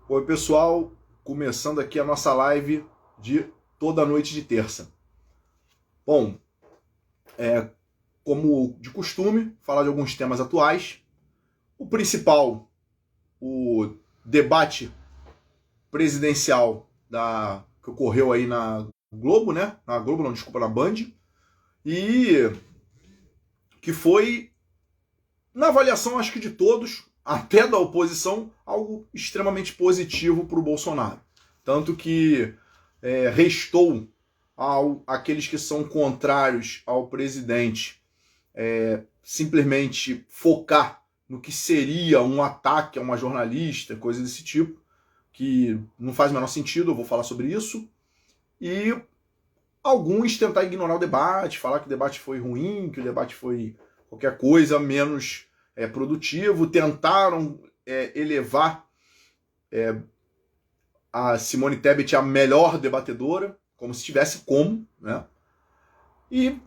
Oi, pessoal, começando aqui a nossa live de toda noite de terça. Bom, como de costume, falar de alguns temas atuais. O principal, o debate presidencial que ocorreu aí na Globo, né? Na Globo, não, desculpa, na Band. E que foi, na avaliação, acho que de todos, até da oposição, algo extremamente positivo para o Bolsonaro. Tanto que restou aqueles que são contrários ao presidente simplesmente focar no que seria um ataque a uma jornalista, coisa desse tipo, que não faz o menor sentido, eu vou falar sobre isso. E alguns tentar ignorar o debate, falar que o debate foi ruim, que o debate foi qualquer coisa menos produtivo, tentaram elevar a Simone Tebet a melhor debatedora, como se tivesse como, né? E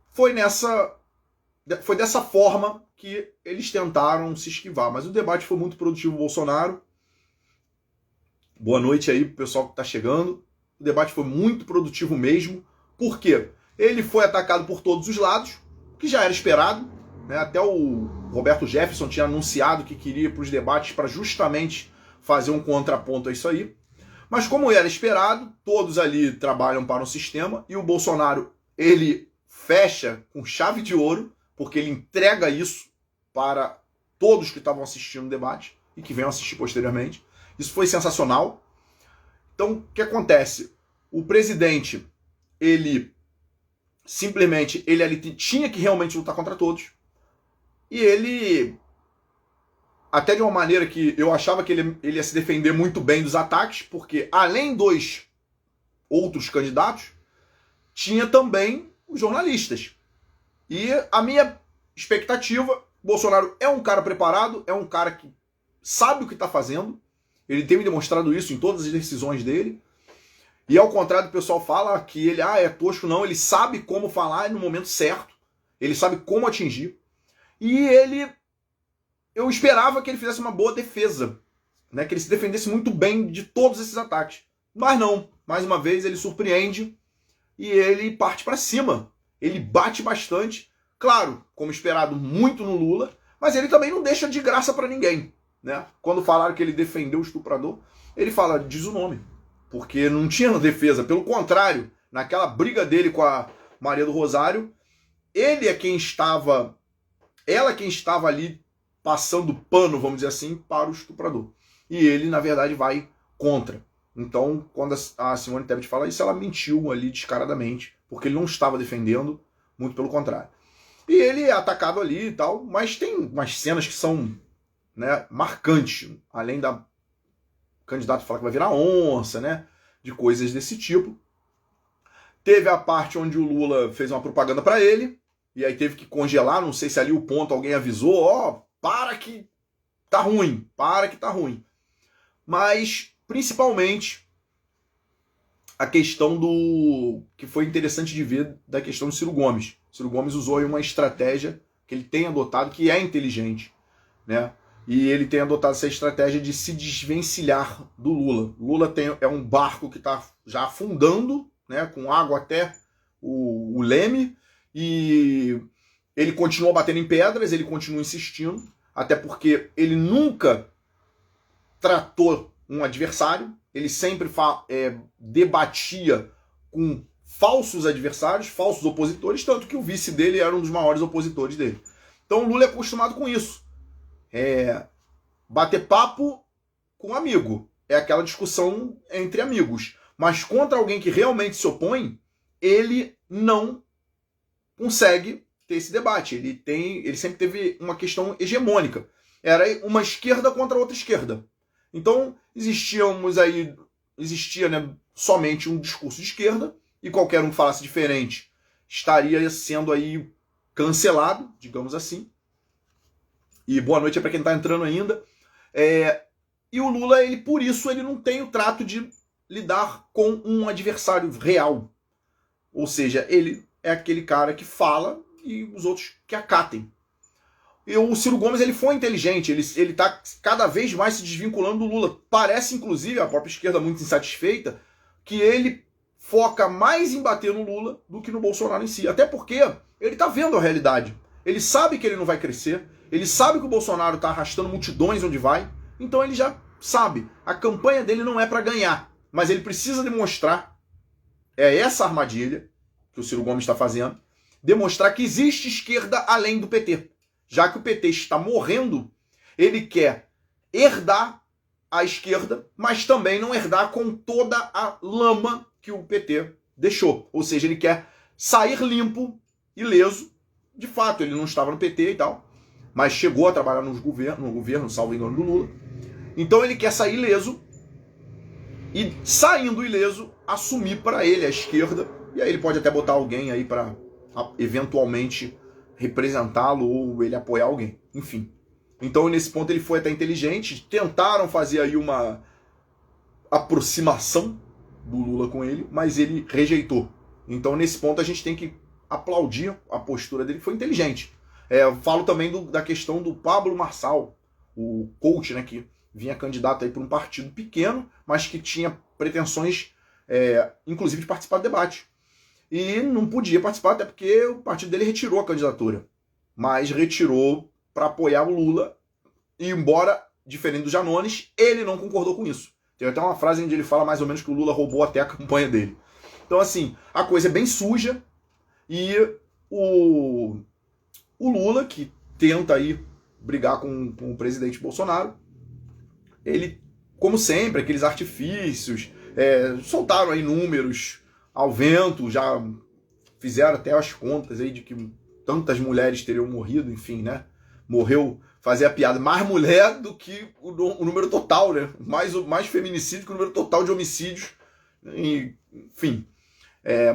foi dessa forma que eles tentaram se esquivar. Mas o debate foi muito produtivo, Bolsonaro. Boa noite aí pro pessoal que está chegando. O debate foi muito produtivo mesmo. Por quê? Ele foi atacado por todos os lados, que já era esperado, né? Até o Roberto Jefferson tinha anunciado que queria ir para os debates para justamente fazer um contraponto a isso aí. Mas como era esperado, todos ali trabalham para um sistema e o Bolsonaro, ele fecha com chave de ouro, porque ele entrega isso para todos que estavam assistindo o debate e que venham assistir posteriormente. Isso foi sensacional. Então, o que acontece? O presidente, ele simplesmente, ele ali tinha que realmente lutar contra todos. E ele, até de uma maneira que eu achava que ele ia se defender muito bem dos ataques, porque além dos outros candidatos, tinha também os jornalistas. E a minha expectativa, Bolsonaro é um cara preparado, é um cara que sabe o que está fazendo, ele tem me demonstrado isso em todas as decisões dele, e ao contrário do pessoal fala que ele é tosco, não, ele sabe como falar no momento certo, ele sabe como atingir, e eu esperava que ele fizesse uma boa defesa, né, que ele se defendesse muito bem de todos esses ataques, mas não, mais uma vez ele surpreende, e ele parte para cima, ele bate bastante, claro, como esperado, muito no Lula, mas ele também não deixa de graça para ninguém, né? Quando falaram que ele defendeu o estuprador, ele fala, diz o nome, porque não tinha defesa, pelo contrário, naquela briga dele com a Maria do Rosário, ela quem estava ali passando pano, vamos dizer assim, para o estuprador. E ele, na verdade, vai contra. Então, quando a Simone Tebet fala isso, ela mentiu ali descaradamente, porque ele não estava defendendo, muito pelo contrário. E ele é atacado ali e tal, mas tem umas cenas que são, né, marcantes, além da candidato falar que vai virar onça, né, de coisas desse tipo. Teve a parte onde o Lula fez uma propaganda para ele, e aí teve que congelar, não sei se ali o ponto alguém avisou, ó, para que tá ruim, para que tá ruim. Mas, principalmente, a questão do que foi interessante de ver da questão do Ciro Gomes. O Ciro Gomes usou aí uma estratégia que ele tem adotado, que é inteligente, né? E ele tem adotado essa estratégia de se desvencilhar do Lula. Lula é um barco que está já afundando, né, com água até o leme, e ele continua batendo em pedras, ele continua insistindo, até porque ele nunca tratou um adversário, ele sempre debatia com falsos adversários, falsos opositores, tanto que o vice dele era um dos maiores opositores dele. Então o Lula é acostumado com isso. Bater papo com amigo. É aquela discussão entre amigos. Mas contra alguém que realmente se opõe, ele não consegue ter esse debate. Ele sempre teve uma questão hegemônica. Era uma esquerda contra outra esquerda. Então, existia, né, somente um discurso de esquerda, e qualquer um que falasse diferente estaria sendo aí cancelado, digamos assim. E boa noite para quem está entrando ainda. E o Lula, por isso, ele não tem o trato de lidar com um adversário real. Ou seja, ele é aquele cara que fala e os outros que acatem. E o Ciro Gomes ele foi inteligente, ele tá cada vez mais se desvinculando do Lula. Parece, inclusive, a própria esquerda muito insatisfeita, que ele foca mais em bater no Lula do que no Bolsonaro em si. Até porque ele tá vendo a realidade. Ele sabe que ele não vai crescer, ele sabe que o Bolsonaro tá arrastando multidões onde vai, então ele já sabe. A campanha dele não é para ganhar, mas ele precisa demonstrar, é essa armadilha que o Ciro Gomes está fazendo, demonstrar que existe esquerda além do PT. Já que o PT está morrendo, ele quer herdar a esquerda, mas também não herdar com toda a lama que o PT deixou. Ou seja, ele quer sair limpo, ileso. De fato, ele não estava no PT e tal, mas chegou a trabalhar no governo, salvo engano, do Lula. Então ele quer sair ileso e, saindo ileso, assumir para ele a esquerda. E aí ele pode até botar alguém aí para eventualmente representá-lo ou ele apoiar alguém. Enfim. Então, nesse ponto, ele foi até inteligente. Tentaram fazer aí uma aproximação do Lula com ele, mas ele rejeitou. Então, nesse ponto, a gente tem que aplaudir a postura dele, que foi inteligente. Eu falo também da questão do Pablo Marçal, o coach, né, que vinha candidato aí por um partido pequeno, mas que tinha pretensões, inclusive, de participar do debate. E não podia participar, até porque o partido dele retirou a candidatura. Mas retirou para apoiar o Lula. E embora, diferente do Janones, ele não concordou com isso. Tem até uma frase onde ele fala mais ou menos que o Lula roubou até a campanha dele. Então, assim, a coisa é bem suja. E o Lula, que tenta aí brigar com o presidente Bolsonaro, ele, como sempre, aqueles artifícios, soltaram aí números ao vento, já fizeram até as contas aí de que tantas mulheres teriam morrido, enfim, né? Morreu, fazer a piada, mais mulher do que o número total, né? Mais feminicídio que o número total de homicídios, enfim.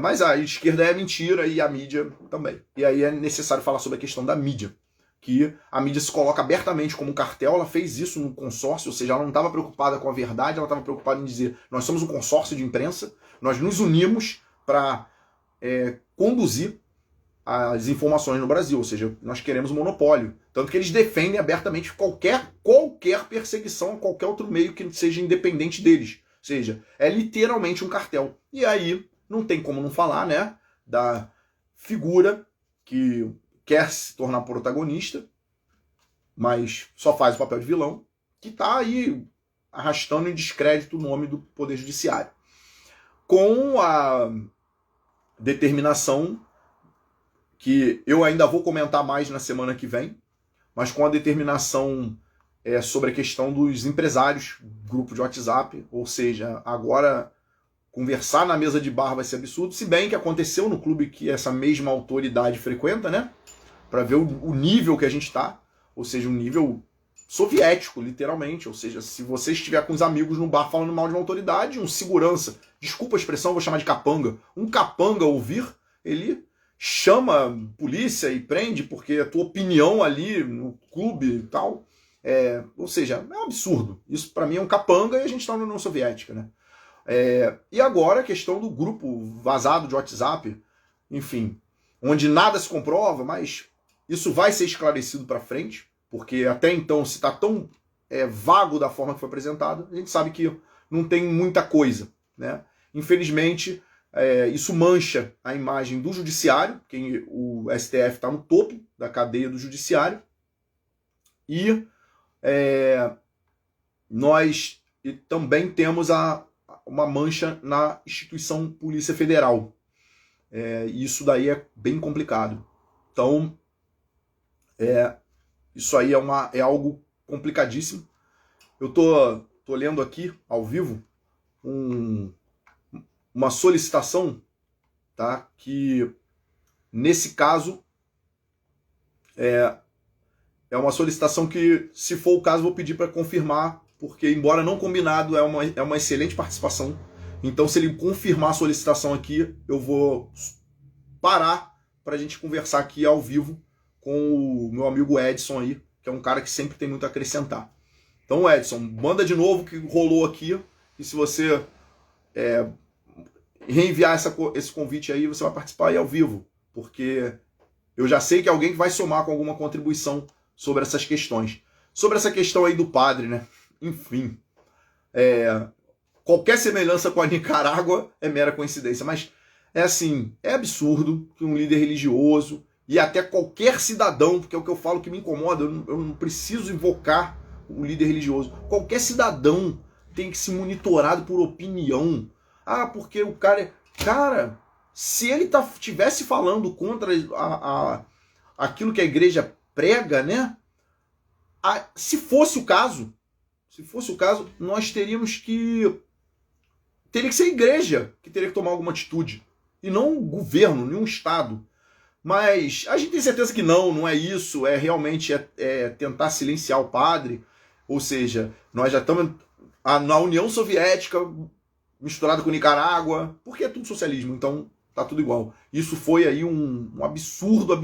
Mas a esquerda é mentira e a mídia também. E aí é necessário falar sobre a questão da mídia, que a mídia se coloca abertamente como um cartel. Ela fez isso no consórcio, ou seja, ela não estava preocupada com a verdade, ela estava preocupada em dizer: nós somos um consórcio de imprensa, nós nos unimos para conduzir as informações no Brasil, ou seja, nós queremos um monopólio. Tanto que eles defendem abertamente qualquer perseguição a qualquer outro meio que seja independente deles. Ou seja, é literalmente um cartel. E aí não tem como não falar, né, da figura que quer se tornar protagonista, mas só faz o papel de vilão, que está aí arrastando em descrédito o nome do Poder Judiciário. Com a determinação, que eu ainda vou comentar mais na semana que vem, mas com a determinação sobre a questão dos empresários, grupo de WhatsApp, ou seja, agora conversar na mesa de bar vai ser absurdo, se bem que aconteceu no clube que essa mesma autoridade frequenta, né? Para ver o nível que a gente está, ou seja, um nível soviético, literalmente. Ou seja, se você estiver com os amigos no bar falando mal de uma autoridade, um segurança, desculpa a expressão, vou chamar de capanga, um capanga ouvir, ele chama polícia e prende porque a tua opinião ali no clube e tal, ou seja, é um absurdo. Isso para mim é um capanga e a gente está na União Soviética, né? E agora a questão do grupo vazado de WhatsApp, enfim, onde nada se comprova, mas isso vai ser esclarecido para frente, porque até então, se está tão vago da forma que foi apresentado, a gente sabe que não tem muita coisa, né? Infelizmente, isso mancha a imagem do judiciário, que o STF está no topo da cadeia do judiciário, e nós também temos uma mancha na instituição Polícia Federal. Isso daí é bem complicado. Então, isso aí é algo complicadíssimo. Eu tô lendo aqui, ao vivo, uma solicitação, tá? Que, nesse caso, é uma solicitação que, se for o caso, vou pedir para confirmar, porque, embora não combinado, é uma excelente participação. Então, se ele confirmar a solicitação aqui, eu vou parar para a gente conversar aqui ao vivo com o meu amigo Edson aí, que é um cara que sempre tem muito a acrescentar. Então, Edson, manda de novo o que rolou aqui, e se você reenviar esse convite aí, você vai participar aí ao vivo, porque eu já sei que alguém vai somar com alguma contribuição sobre essas questões. Sobre essa questão aí do padre, né? Enfim, qualquer semelhança com a Nicarágua é mera coincidência, mas é assim, é absurdo que um líder religioso e até qualquer cidadão, porque é o que eu falo que me incomoda, eu não preciso invocar o líder religioso, qualquer cidadão tem que ser monitorado por opinião. Ah, porque o cara... Cara, se ele tivesse falando contra aquilo que a igreja prega, né? Se fosse o caso, nós teríamos que... Teria que ser a igreja que teria que tomar alguma atitude. E não o governo, nenhum estado. Mas a gente tem certeza que não é isso. É realmente tentar silenciar o padre. Ou seja, nós já estamos na União Soviética misturado com Nicarágua. Porque é tudo socialismo, então tá tudo igual. Isso foi aí um absurdo.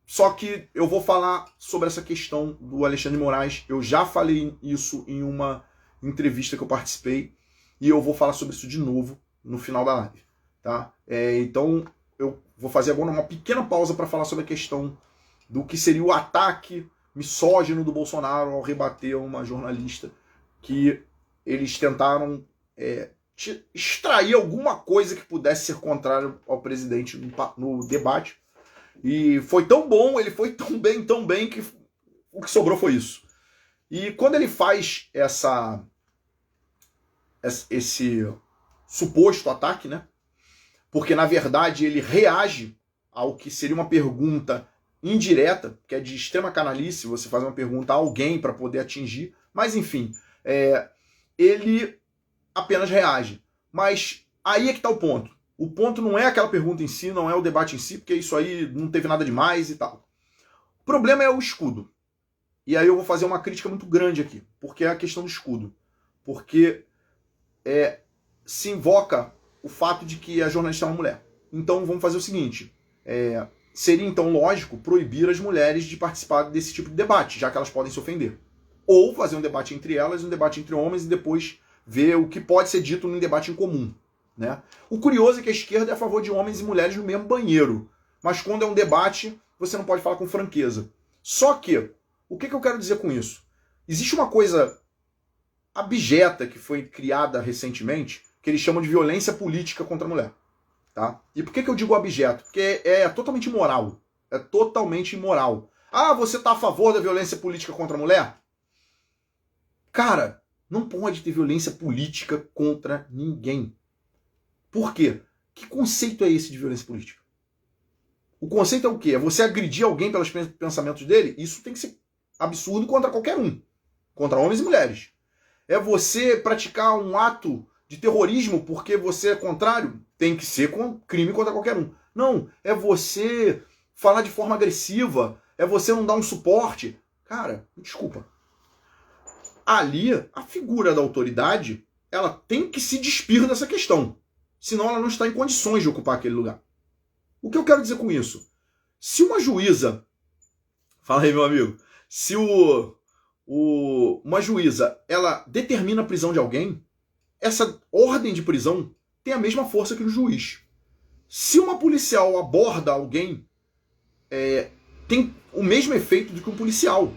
Só que eu vou falar sobre essa questão do Alexandre de Moraes. Eu já falei isso em uma entrevista que eu participei. E eu vou falar sobre isso de novo no final da live. Tá? Então eu vou fazer agora uma pequena pausa para falar sobre a questão do que seria o ataque misógino do Bolsonaro ao rebater uma jornalista, que eles tentaram extrair alguma coisa que pudesse ser contrária ao presidente no debate. E foi tão bom, ele foi tão bem, que o que sobrou foi isso. E quando ele faz esse suposto ataque, né? Porque, na verdade, ele reage ao que seria uma pergunta indireta, que é de extrema canalice, você faz uma pergunta a alguém para poder atingir, mas, enfim, ele apenas reage. Mas aí é que está o ponto. O ponto não é aquela pergunta em si, não é o debate em si, porque isso aí não teve nada demais e tal. O problema é o escudo. E aí eu vou fazer uma crítica muito grande aqui, porque é a questão do escudo. Porque se invoca o fato de que a jornalista é uma mulher. Então vamos fazer o seguinte, seria então lógico proibir as mulheres de participar desse tipo de debate, já que elas podem se ofender. Ou fazer um debate entre elas, um debate entre homens, e depois ver o que pode ser dito num debate em comum. Né? O curioso é que a esquerda é a favor de homens e mulheres no mesmo banheiro, mas quando é um debate, você não pode falar com franqueza. Só que, o que eu quero dizer com isso? Existe uma coisa abjeta que foi criada recentemente, que eles chamam de violência política contra a mulher. Tá? E por que eu digo abjeto? Porque é totalmente imoral. É totalmente imoral. Ah, você está a favor da violência política contra a mulher? Cara, não pode ter violência política contra ninguém. Por quê? Que conceito é esse de violência política? O conceito é o quê? É você agredir alguém pelos pensamentos dele? Isso tem que ser absurdo contra qualquer um. Contra homens e mulheres. É você praticar um ato de terrorismo porque você é contrário? Tem que ser crime contra qualquer um. Não, é você falar de forma agressiva, é você não dar um suporte. Cara, me desculpa. Ali, a figura da autoridade, ela tem que se despir dessa questão. Senão ela não está em condições de ocupar aquele lugar. O que eu quero dizer com isso? Se uma juíza... Fala aí, meu amigo. Se uma juíza, ela determina a prisão de alguém, essa ordem de prisão tem a mesma força que o juiz. Se uma policial aborda alguém, tem o mesmo efeito do que um policial.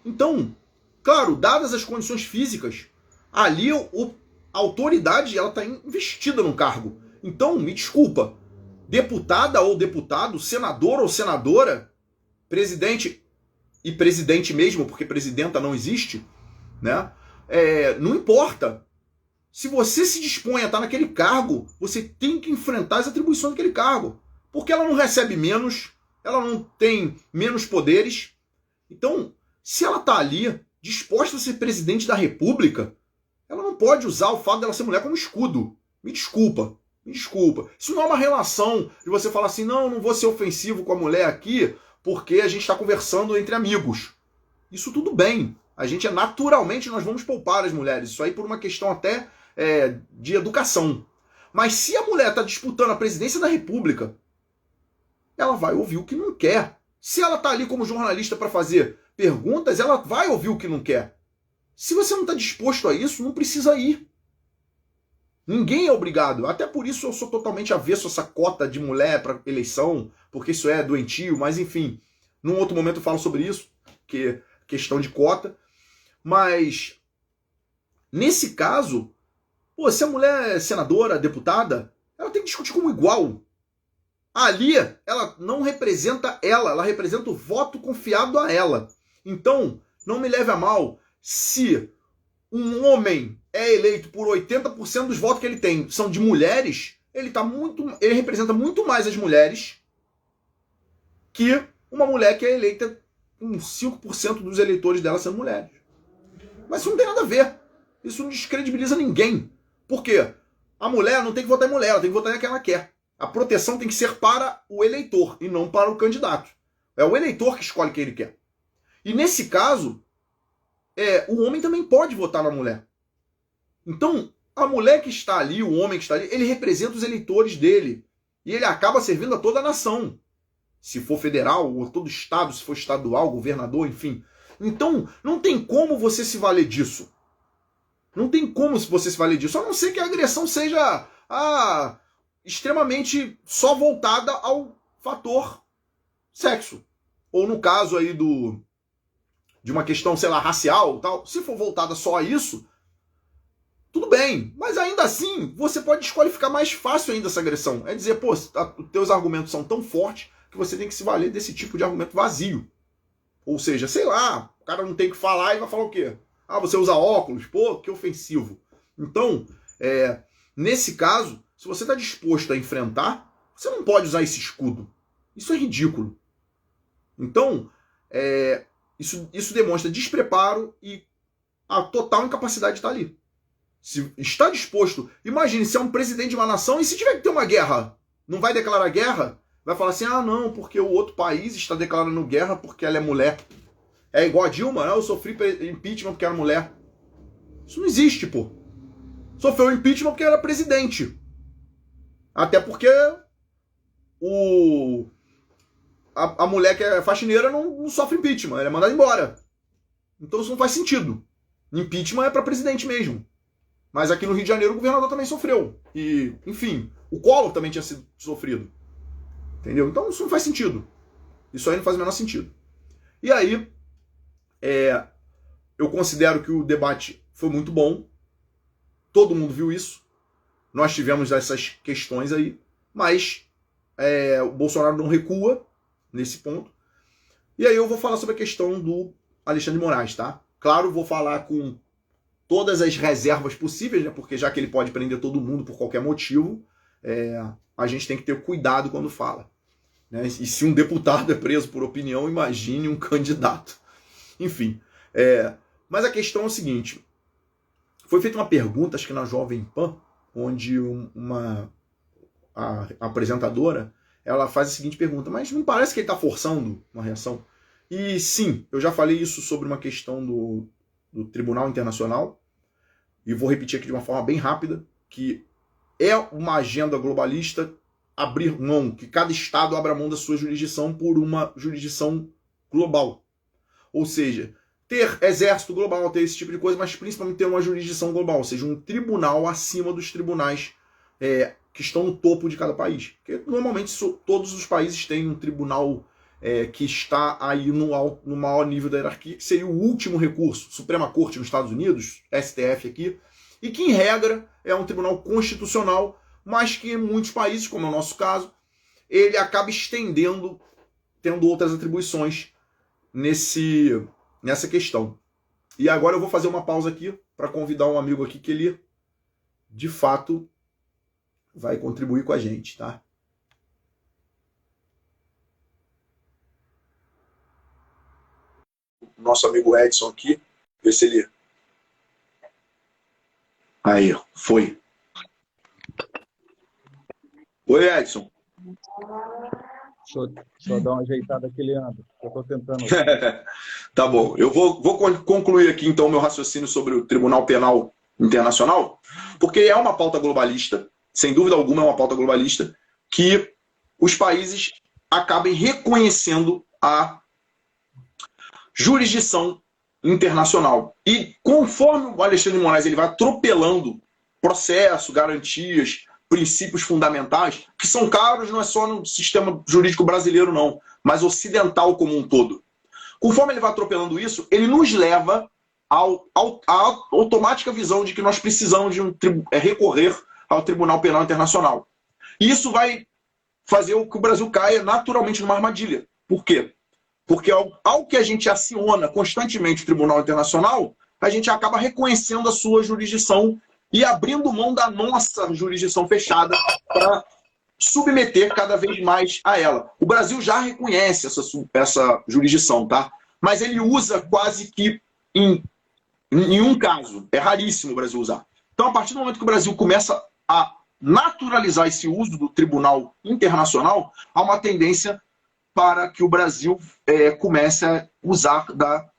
Então, claro, dadas as condições físicas, ali a autoridade está investida no cargo. Então, me desculpa, deputada ou deputado, senador ou senadora, presidente e presidente mesmo, porque presidenta não existe, né? Não importa. Se você se dispõe a estar naquele cargo, você tem que enfrentar as atribuições daquele cargo. Porque ela não recebe menos, ela não tem menos poderes. Então, se ela está ali, disposta a ser presidente da República, ela não pode usar o fato dela ser mulher como escudo. Me desculpa. Isso não é uma relação de você falar assim, não vou ser ofensivo com a mulher aqui, porque a gente está conversando entre amigos. Isso tudo bem. A gente naturalmente, nós vamos poupar as mulheres. Isso aí por uma questão até de educação. Mas se a mulher está disputando a presidência da República, ela vai ouvir o que não quer. Se ela está ali como jornalista para fazer perguntas, ela vai ouvir o que não quer. Se você não está disposto a isso, não precisa ir. Ninguém é obrigado. Até por isso eu sou totalmente avesso a essa cota de mulher para eleição, porque isso é doentio, mas enfim. Num outro momento eu falo sobre isso, que é questão de cota. Mas, nesse caso, pô, se a mulher é senadora, deputada, ela tem que discutir como igual. Ali, ela não representa ela representa o voto confiado a ela. Então, não me leve a mal se um homem é eleito por 80% dos votos que ele tem são de mulheres, ele representa muito mais as mulheres que uma mulher que é eleita com 5% dos eleitores dela sendo mulheres. Mas isso não tem nada a ver. Isso não descredibiliza ninguém. Por quê? A mulher não tem que votar em mulher, ela tem que votar em quem ela quer. A proteção tem que ser para o eleitor e não para o candidato. É o eleitor que escolhe quem ele quer. E nesse caso, o homem também pode votar na mulher. Então, a mulher que está ali, o homem que está ali, ele representa os eleitores dele. E ele acaba servindo a toda a nação. Se for federal, ou todo estado, se for estadual, governador, enfim. Então, não tem como você se valer disso. Não tem como você se valer disso. A não ser que a agressão seja extremamente só voltada ao fator sexo. Ou no caso aí de uma questão, sei lá, racial, tal. Se for voltada só a isso, tudo bem. Mas ainda assim, você pode desqualificar mais fácil ainda essa agressão. É dizer, pô, os teus argumentos são tão fortes que você tem que se valer desse tipo de argumento vazio. Ou seja, sei lá, o cara não tem que falar e vai falar o quê? Ah, você usa óculos? Pô, que ofensivo. Então, nesse caso, se você está disposto a enfrentar, você não pode usar esse escudo. Isso é ridículo. Então, isso demonstra despreparo e a total incapacidade de estar ali. Se está disposto, imagine se é um presidente de uma nação e se tiver que ter uma guerra, não vai declarar guerra? Vai falar assim, não, porque o outro país está declarando guerra porque ela é mulher. É igual a Dilma, eu sofri impeachment porque era mulher. Isso não existe, pô. Sofreu impeachment porque era presidente. Até porque a mulher que é faxineira não sofre impeachment, ela é mandada embora. Então isso não faz sentido. Impeachment é para presidente mesmo. Mas aqui no Rio de Janeiro o governador também sofreu. E, enfim, o Collor também tinha sido sofrido. Entendeu? Então isso não faz sentido. Isso aí não faz o menor sentido. E aí, eu considero que o debate foi muito bom. Todo mundo viu isso. Nós tivemos essas questões aí. Mas o Bolsonaro não recua nesse ponto. E aí eu vou falar sobre a questão do Alexandre de Moraes, tá? Claro, vou falar com todas as reservas possíveis, né? Porque já que ele pode prender todo mundo por qualquer motivo, a gente tem que ter cuidado quando fala. Né? E se um deputado é preso por opinião, imagine um candidato. Enfim. Mas a questão é o seguinte. Foi feita uma pergunta, acho que na Jovem Pan, onde a apresentadora ela faz a seguinte pergunta, mas não parece que ele está forçando uma reação? E sim, eu já falei isso sobre uma questão do Tribunal Internacional, e vou repetir aqui de uma forma bem rápida, que é uma agenda globalista abrir mão, que cada Estado abra mão da sua jurisdição por uma jurisdição global. Ou seja, ter exército global, ter esse tipo de coisa, mas principalmente ter uma jurisdição global, ou seja, um tribunal acima dos tribunais que estão no topo de cada país. Porque normalmente todos os países têm um tribunal que está aí no maior nível da hierarquia, que seria o último recurso, Suprema Corte nos Estados Unidos, STF aqui, e que em regra é um tribunal constitucional, mas que em muitos países, como é o nosso caso, ele acaba estendendo, tendo outras atribuições nessa questão. E agora eu vou fazer uma pausa aqui para convidar um amigo aqui que ele, de fato, vai contribuir com a gente, tá? Nosso amigo Edson aqui, ver se ele... Aí, foi. Oi, Edson. Deixa eu dar uma ajeitada aqui, Leandro. Eu estou tentando. Tá bom. Eu vou concluir aqui, então, meu raciocínio sobre o Tribunal Penal Internacional, porque é uma pauta globalista, sem dúvida alguma é uma pauta globalista, que os países acabem reconhecendo a jurisdição internacional. E conforme o Alexandre de Moraes ele vai atropelando processo, garantias, princípios fundamentais, que são caros, não é só no sistema jurídico brasileiro, não. mas ocidental como um todo. Conforme ele vai atropelando isso, ele nos leva à automática visão de que nós precisamos de recorrer ao Tribunal Penal Internacional. E isso vai fazer com que o Brasil caia naturalmente numa armadilha. Por quê? Porque ao que a gente aciona constantemente o Tribunal Internacional, a gente acaba reconhecendo a sua jurisdição e abrindo mão da nossa jurisdição fechada para submeter cada vez mais a ela. O Brasil já reconhece essa jurisdição, tá? Mas ele usa quase que em um caso. É raríssimo o Brasil usar. Então, a partir do momento que o Brasil começa a naturalizar esse uso do Tribunal Internacional, há uma tendência para que o Brasil comece a usar da,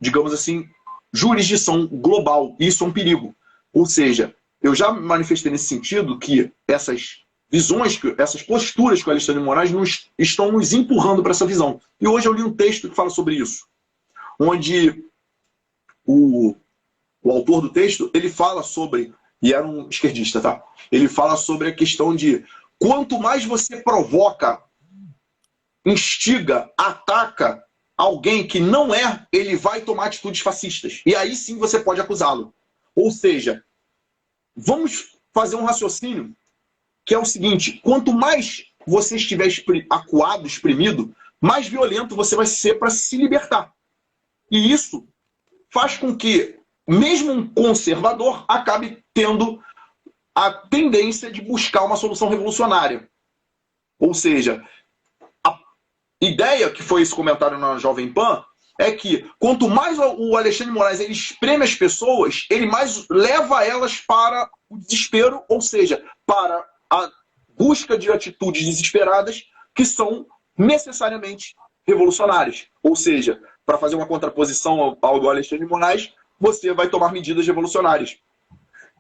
digamos assim, jurisdição global. Isso é um perigo. Ou seja, eu já manifestei nesse sentido que essas visões, essas posturas que o Alexandre de Moraes estão nos empurrando para essa visão. E hoje eu li um texto que fala sobre isso, onde o autor do texto, ele fala sobre, e era um esquerdista, tá? Ele fala sobre a questão de quanto mais você provoca, instiga, ataca alguém que não é, ele vai tomar atitudes fascistas. E aí sim você pode acusá-lo. Ou seja, vamos fazer um raciocínio que é o seguinte: quanto mais você estiver acuado, exprimido, mais violento você vai ser para se libertar. E isso faz com que mesmo um conservador acabe tendo a tendência de buscar uma solução revolucionária. Ou seja, a ideia que foi esse comentário na Jovem Pan é que quanto mais o Alexandre de Moraes ele espreme as pessoas, ele mais leva elas para o desespero, ou seja, para a busca de atitudes desesperadas que são necessariamente revolucionárias. Ou seja, para fazer uma contraposição ao do Alexandre de Moraes, você vai tomar medidas revolucionárias.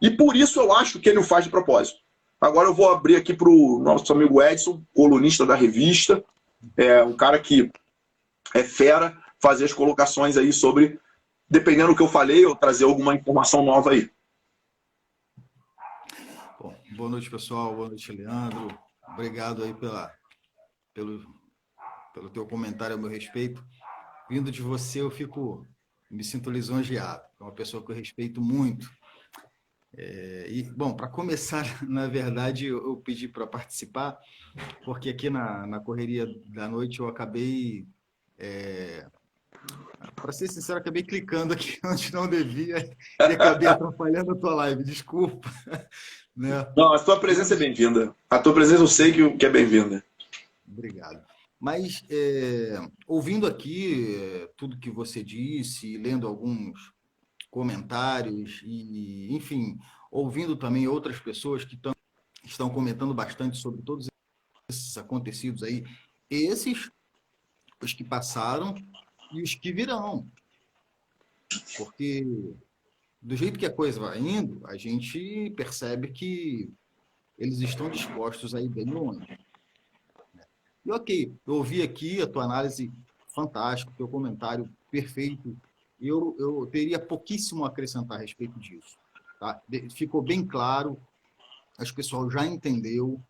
E por isso eu acho que ele o faz de propósito. Agora eu vou abrir aqui para o nosso amigo Edson, colunista da revista, um cara que é fera, fazer as colocações aí sobre, dependendo do que eu falei, eu trazer alguma informação nova aí. Bom, boa noite, pessoal. Boa noite, Leandro. Obrigado aí pelo teu comentário a meu respeito. Vindo de você, me sinto lisonjeado. É uma pessoa que eu respeito muito. Bom, para começar, na verdade, eu pedi para participar, porque aqui na correria da noite eu acabei, para ser sincero, acabei clicando aqui onde não devia e acabei atrapalhando a tua live. Desculpa. Né? Não, a tua presença é bem-vinda. A tua presença eu sei que é bem-vinda. Obrigado. Mas, ouvindo aqui tudo que você disse, lendo alguns comentários e, enfim, ouvindo também outras pessoas que estão comentando bastante sobre todos esses acontecidos aí, os que passaram e os que virão. Porque, do jeito que a coisa vai indo, a gente percebe que eles estão dispostos a ir bem longe. E ok, eu ouvi aqui a tua análise fantástica, o teu comentário perfeito. Eu teria pouquíssimo a acrescentar a respeito disso. Tá? Ficou bem claro, acho que o pessoal já entendeu,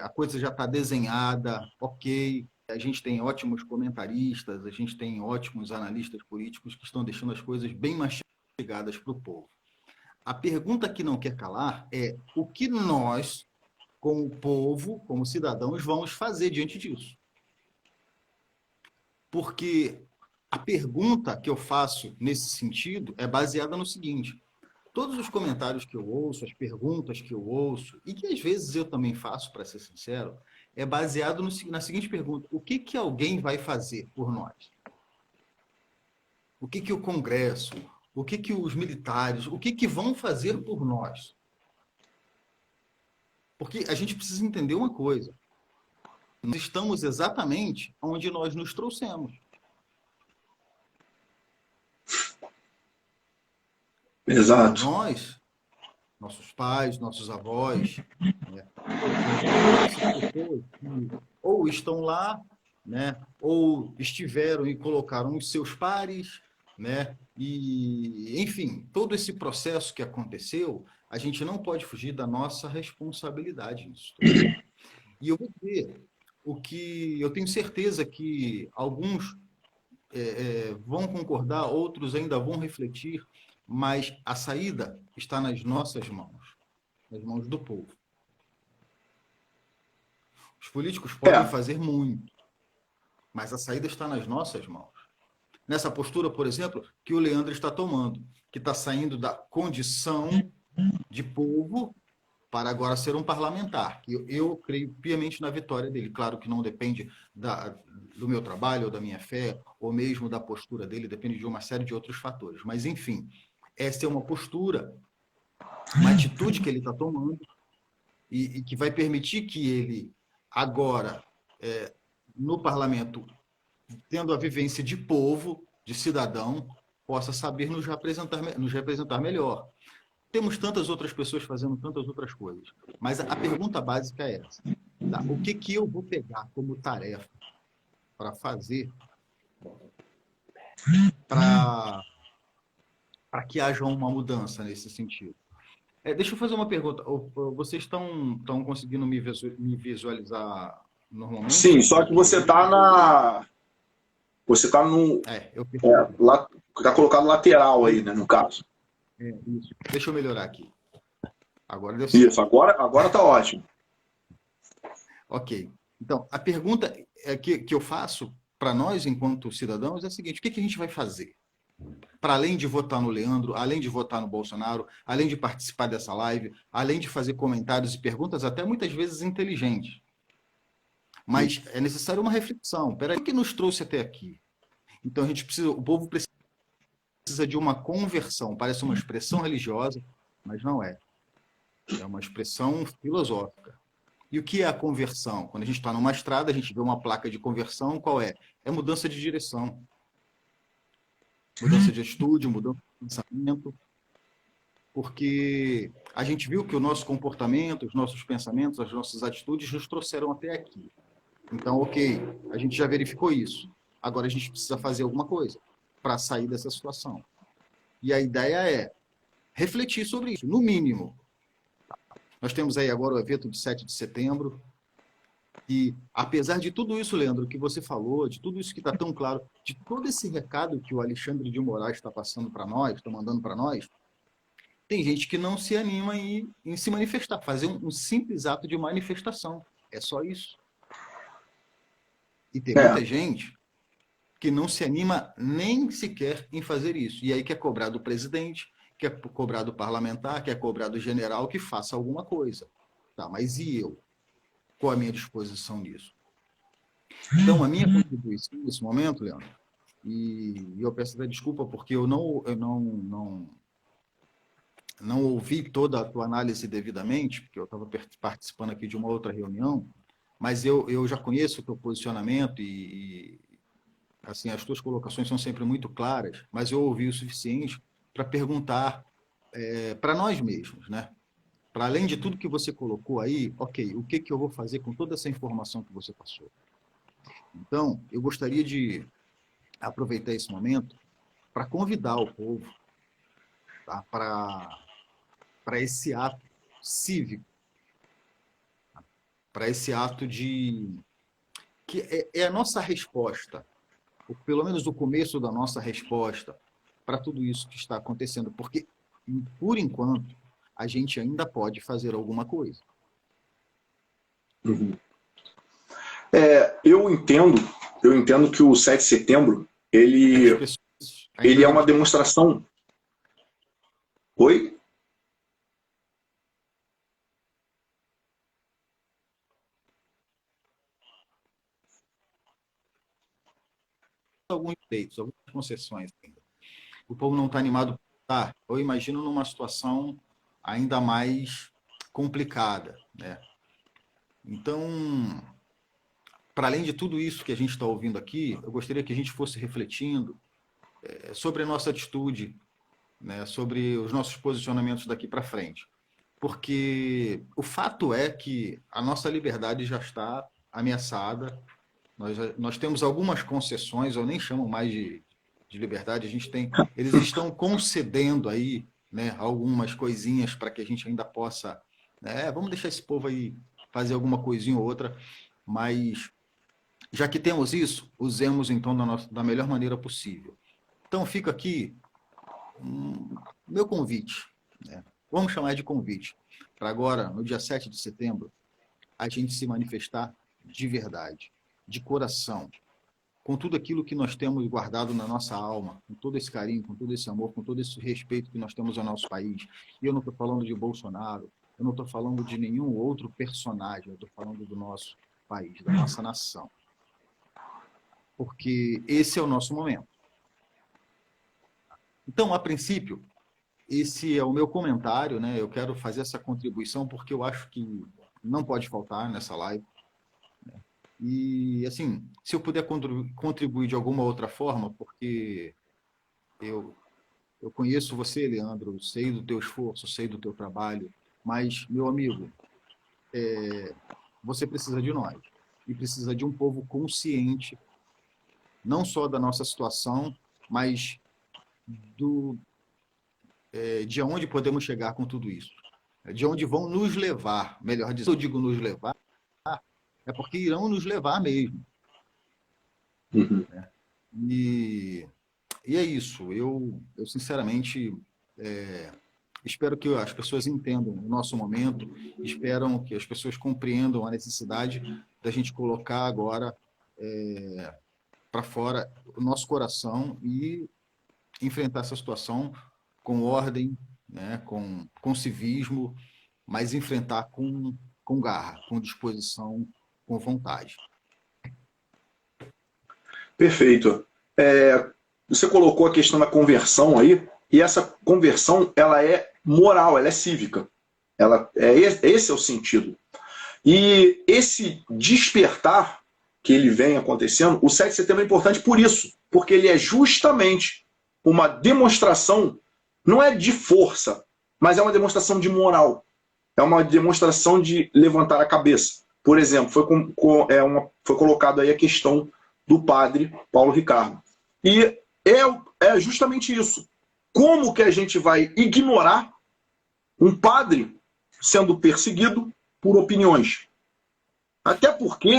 a coisa já está desenhada, ok. A gente tem ótimos comentaristas, a gente tem ótimos analistas políticos que estão deixando as coisas bem mastigadas para o povo. A pergunta que não quer calar é o que nós, como povo, como cidadãos, vamos fazer diante disso. Porque a pergunta que eu faço nesse sentido é baseada no seguinte: todos os comentários que eu ouço, as perguntas que eu ouço, e que às vezes eu também faço, para ser sincero, é baseado na seguinte pergunta: o que alguém vai fazer por nós? O que o Congresso, o que os militares, o que vão fazer por nós? Porque a gente precisa entender uma coisa: nós estamos exatamente onde nós nos trouxemos. Exato. Nós, nossos pais, nossos avós, né, ou estão lá, né, ou estiveram e colocaram os seus pares, né, e, enfim, todo esse processo que aconteceu, a gente não pode fugir da nossa responsabilidade nisso. E eu vou dizer, o que eu tenho certeza que alguns vão concordar, outros ainda vão refletir, mas a saída está nas nossas mãos do povo. Os políticos podem fazer muito, mas a saída está nas nossas mãos. Nessa postura, por exemplo, que o Leandro está tomando, que está saindo da condição de povo para agora ser um parlamentar. Eu creio piamente na vitória dele. Claro que não depende do meu trabalho ou da minha fé, ou mesmo da postura dele, depende de uma série de outros fatores. Mas, enfim, essa é uma postura, uma atitude que ele está tomando e que vai permitir que ele, agora, no parlamento, tendo a vivência de povo, de cidadão, possa saber nos representar melhor. Temos tantas outras pessoas fazendo tantas outras coisas, mas a pergunta básica é essa. Tá? O que eu vou pegar como tarefa para fazer para que haja uma mudança nesse sentido? Deixa eu fazer uma pergunta. Vocês estão conseguindo me visualizar normalmente? Sim, só que você está no... Está colocado lateral aí, né, no caso. Isso. Deixa eu melhorar aqui. Agora deu certo. Isso, agora está ótimo. Ok. Então, a pergunta que eu faço para nós, enquanto cidadãos, é a seguinte: o que a gente vai fazer? Para além de votar no Leandro, além de votar no Bolsonaro, além de participar dessa live, além de fazer comentários e perguntas, até muitas vezes inteligentes. Mas é necessário uma reflexão. Peraí, o que nos trouxe até aqui? Então, o povo precisa de uma conversão. Parece uma expressão religiosa, mas não é. É uma expressão filosófica. E o que é a conversão? Quando a gente está numa estrada, a gente vê uma placa de conversão, qual é? É mudança de direção. Mudança de atitude, mudança de pensamento. Porque a gente viu que o nosso comportamento, os nossos pensamentos, as nossas atitudes nos trouxeram até aqui. Então, ok, a gente já verificou isso. Agora a gente precisa fazer alguma coisa para sair dessa situação. E a ideia é refletir sobre isso, no mínimo. Nós temos aí agora o evento de 7 de setembro, e apesar de tudo isso, Leandro, que você falou, de tudo isso que está tão claro, de todo esse recado que o Alexandre de Moraes está passando para nós, está mandando para nós, tem gente que não se anima em se manifestar, fazer um simples ato de manifestação. É só isso. E tem muita gente que não se anima nem sequer em fazer isso. E aí quer cobrar do presidente, quer cobrar do parlamentar, quer cobrar do general que faça alguma coisa. Tá, mas e eu? Qual a minha disposição nisso? Então, a minha contribuição nesse momento, Leandro, e eu peço até desculpa porque eu não ouvi toda a tua análise devidamente, porque eu estava participando aqui de uma outra reunião, mas eu já conheço o teu posicionamento e assim, as tuas colocações são sempre muito claras, mas eu ouvi o suficiente para perguntar para nós mesmos, né? Para além de tudo que você colocou aí, ok, o que eu vou fazer com toda essa informação que você passou? Então, eu gostaria de aproveitar esse momento para convidar o povo, tá? Para esse ato cívico, para esse ato que é a nossa resposta, ou pelo menos o começo da nossa resposta para tudo isso que está acontecendo, porque, por enquanto, a gente ainda pode fazer alguma coisa. Uhum. Eu entendo que o 7 de setembro, ele é uma demonstração... Oi? Alguns direitos, algumas concessões ainda. O povo não está animado. Tá? Eu imagino numa situação ainda mais complicada, né? Então, para além de tudo isso que a gente está ouvindo aqui, eu gostaria que a gente fosse refletindo sobre a nossa atitude, né? Sobre os nossos posicionamentos daqui para frente. Porque o fato é que a nossa liberdade já está ameaçada. Nós temos algumas concessões, eu nem chamo mais de liberdade, eles estão concedendo aí, né, algumas coisinhas para que a gente ainda possa, vamos deixar esse povo aí fazer alguma coisinha ou outra, Mas, já que temos isso, usemos então da melhor maneira possível. Então, fica aqui meu convite, né? Vamos chamar de convite, para agora, no dia 7 de setembro, a gente se manifestar de verdade, de coração, com tudo aquilo que nós temos guardado na nossa alma, com todo esse carinho, com todo esse amor, com todo esse respeito que nós temos ao nosso país. E eu não estou falando de Bolsonaro, eu não estou falando de nenhum outro personagem, eu estou falando do nosso país, da nossa nação. Porque esse é o nosso momento. Então, a princípio, esse é o meu comentário, né? Eu quero fazer essa contribuição porque eu acho que não pode faltar nessa live. E, assim, se eu puder contribuir de alguma outra forma, porque eu conheço você, Leandro, sei do teu esforço, sei do teu trabalho, mas, meu amigo, você precisa de nós. E precisa de um povo consciente, não só da nossa situação, mas de onde podemos chegar com tudo isso. De onde vão nos levar, melhor dizendo, eu digo nos levar, é porque irão nos levar mesmo. Uhum. E é isso. Eu sinceramente, espero que as pessoas entendam o nosso momento, espero que as pessoas compreendam a necessidade da gente colocar agora para fora o nosso coração e enfrentar essa situação com ordem, né, com civismo, mas enfrentar com garra, com disposição, com vontade. Perfeito. Você colocou a questão da conversão aí, e essa conversão ela é moral, ela é cívica. Esse é o sentido. E esse despertar que ele vem acontecendo, o 7 de setembro é importante por isso, porque ele é justamente uma demonstração, não é de força, mas é uma demonstração de moral. É uma demonstração de levantar a cabeça. Por exemplo, foi colocado aí a questão do padre Paulo Ricardo. E é justamente isso. Como que a gente vai ignorar um padre sendo perseguido por opiniões? Até porque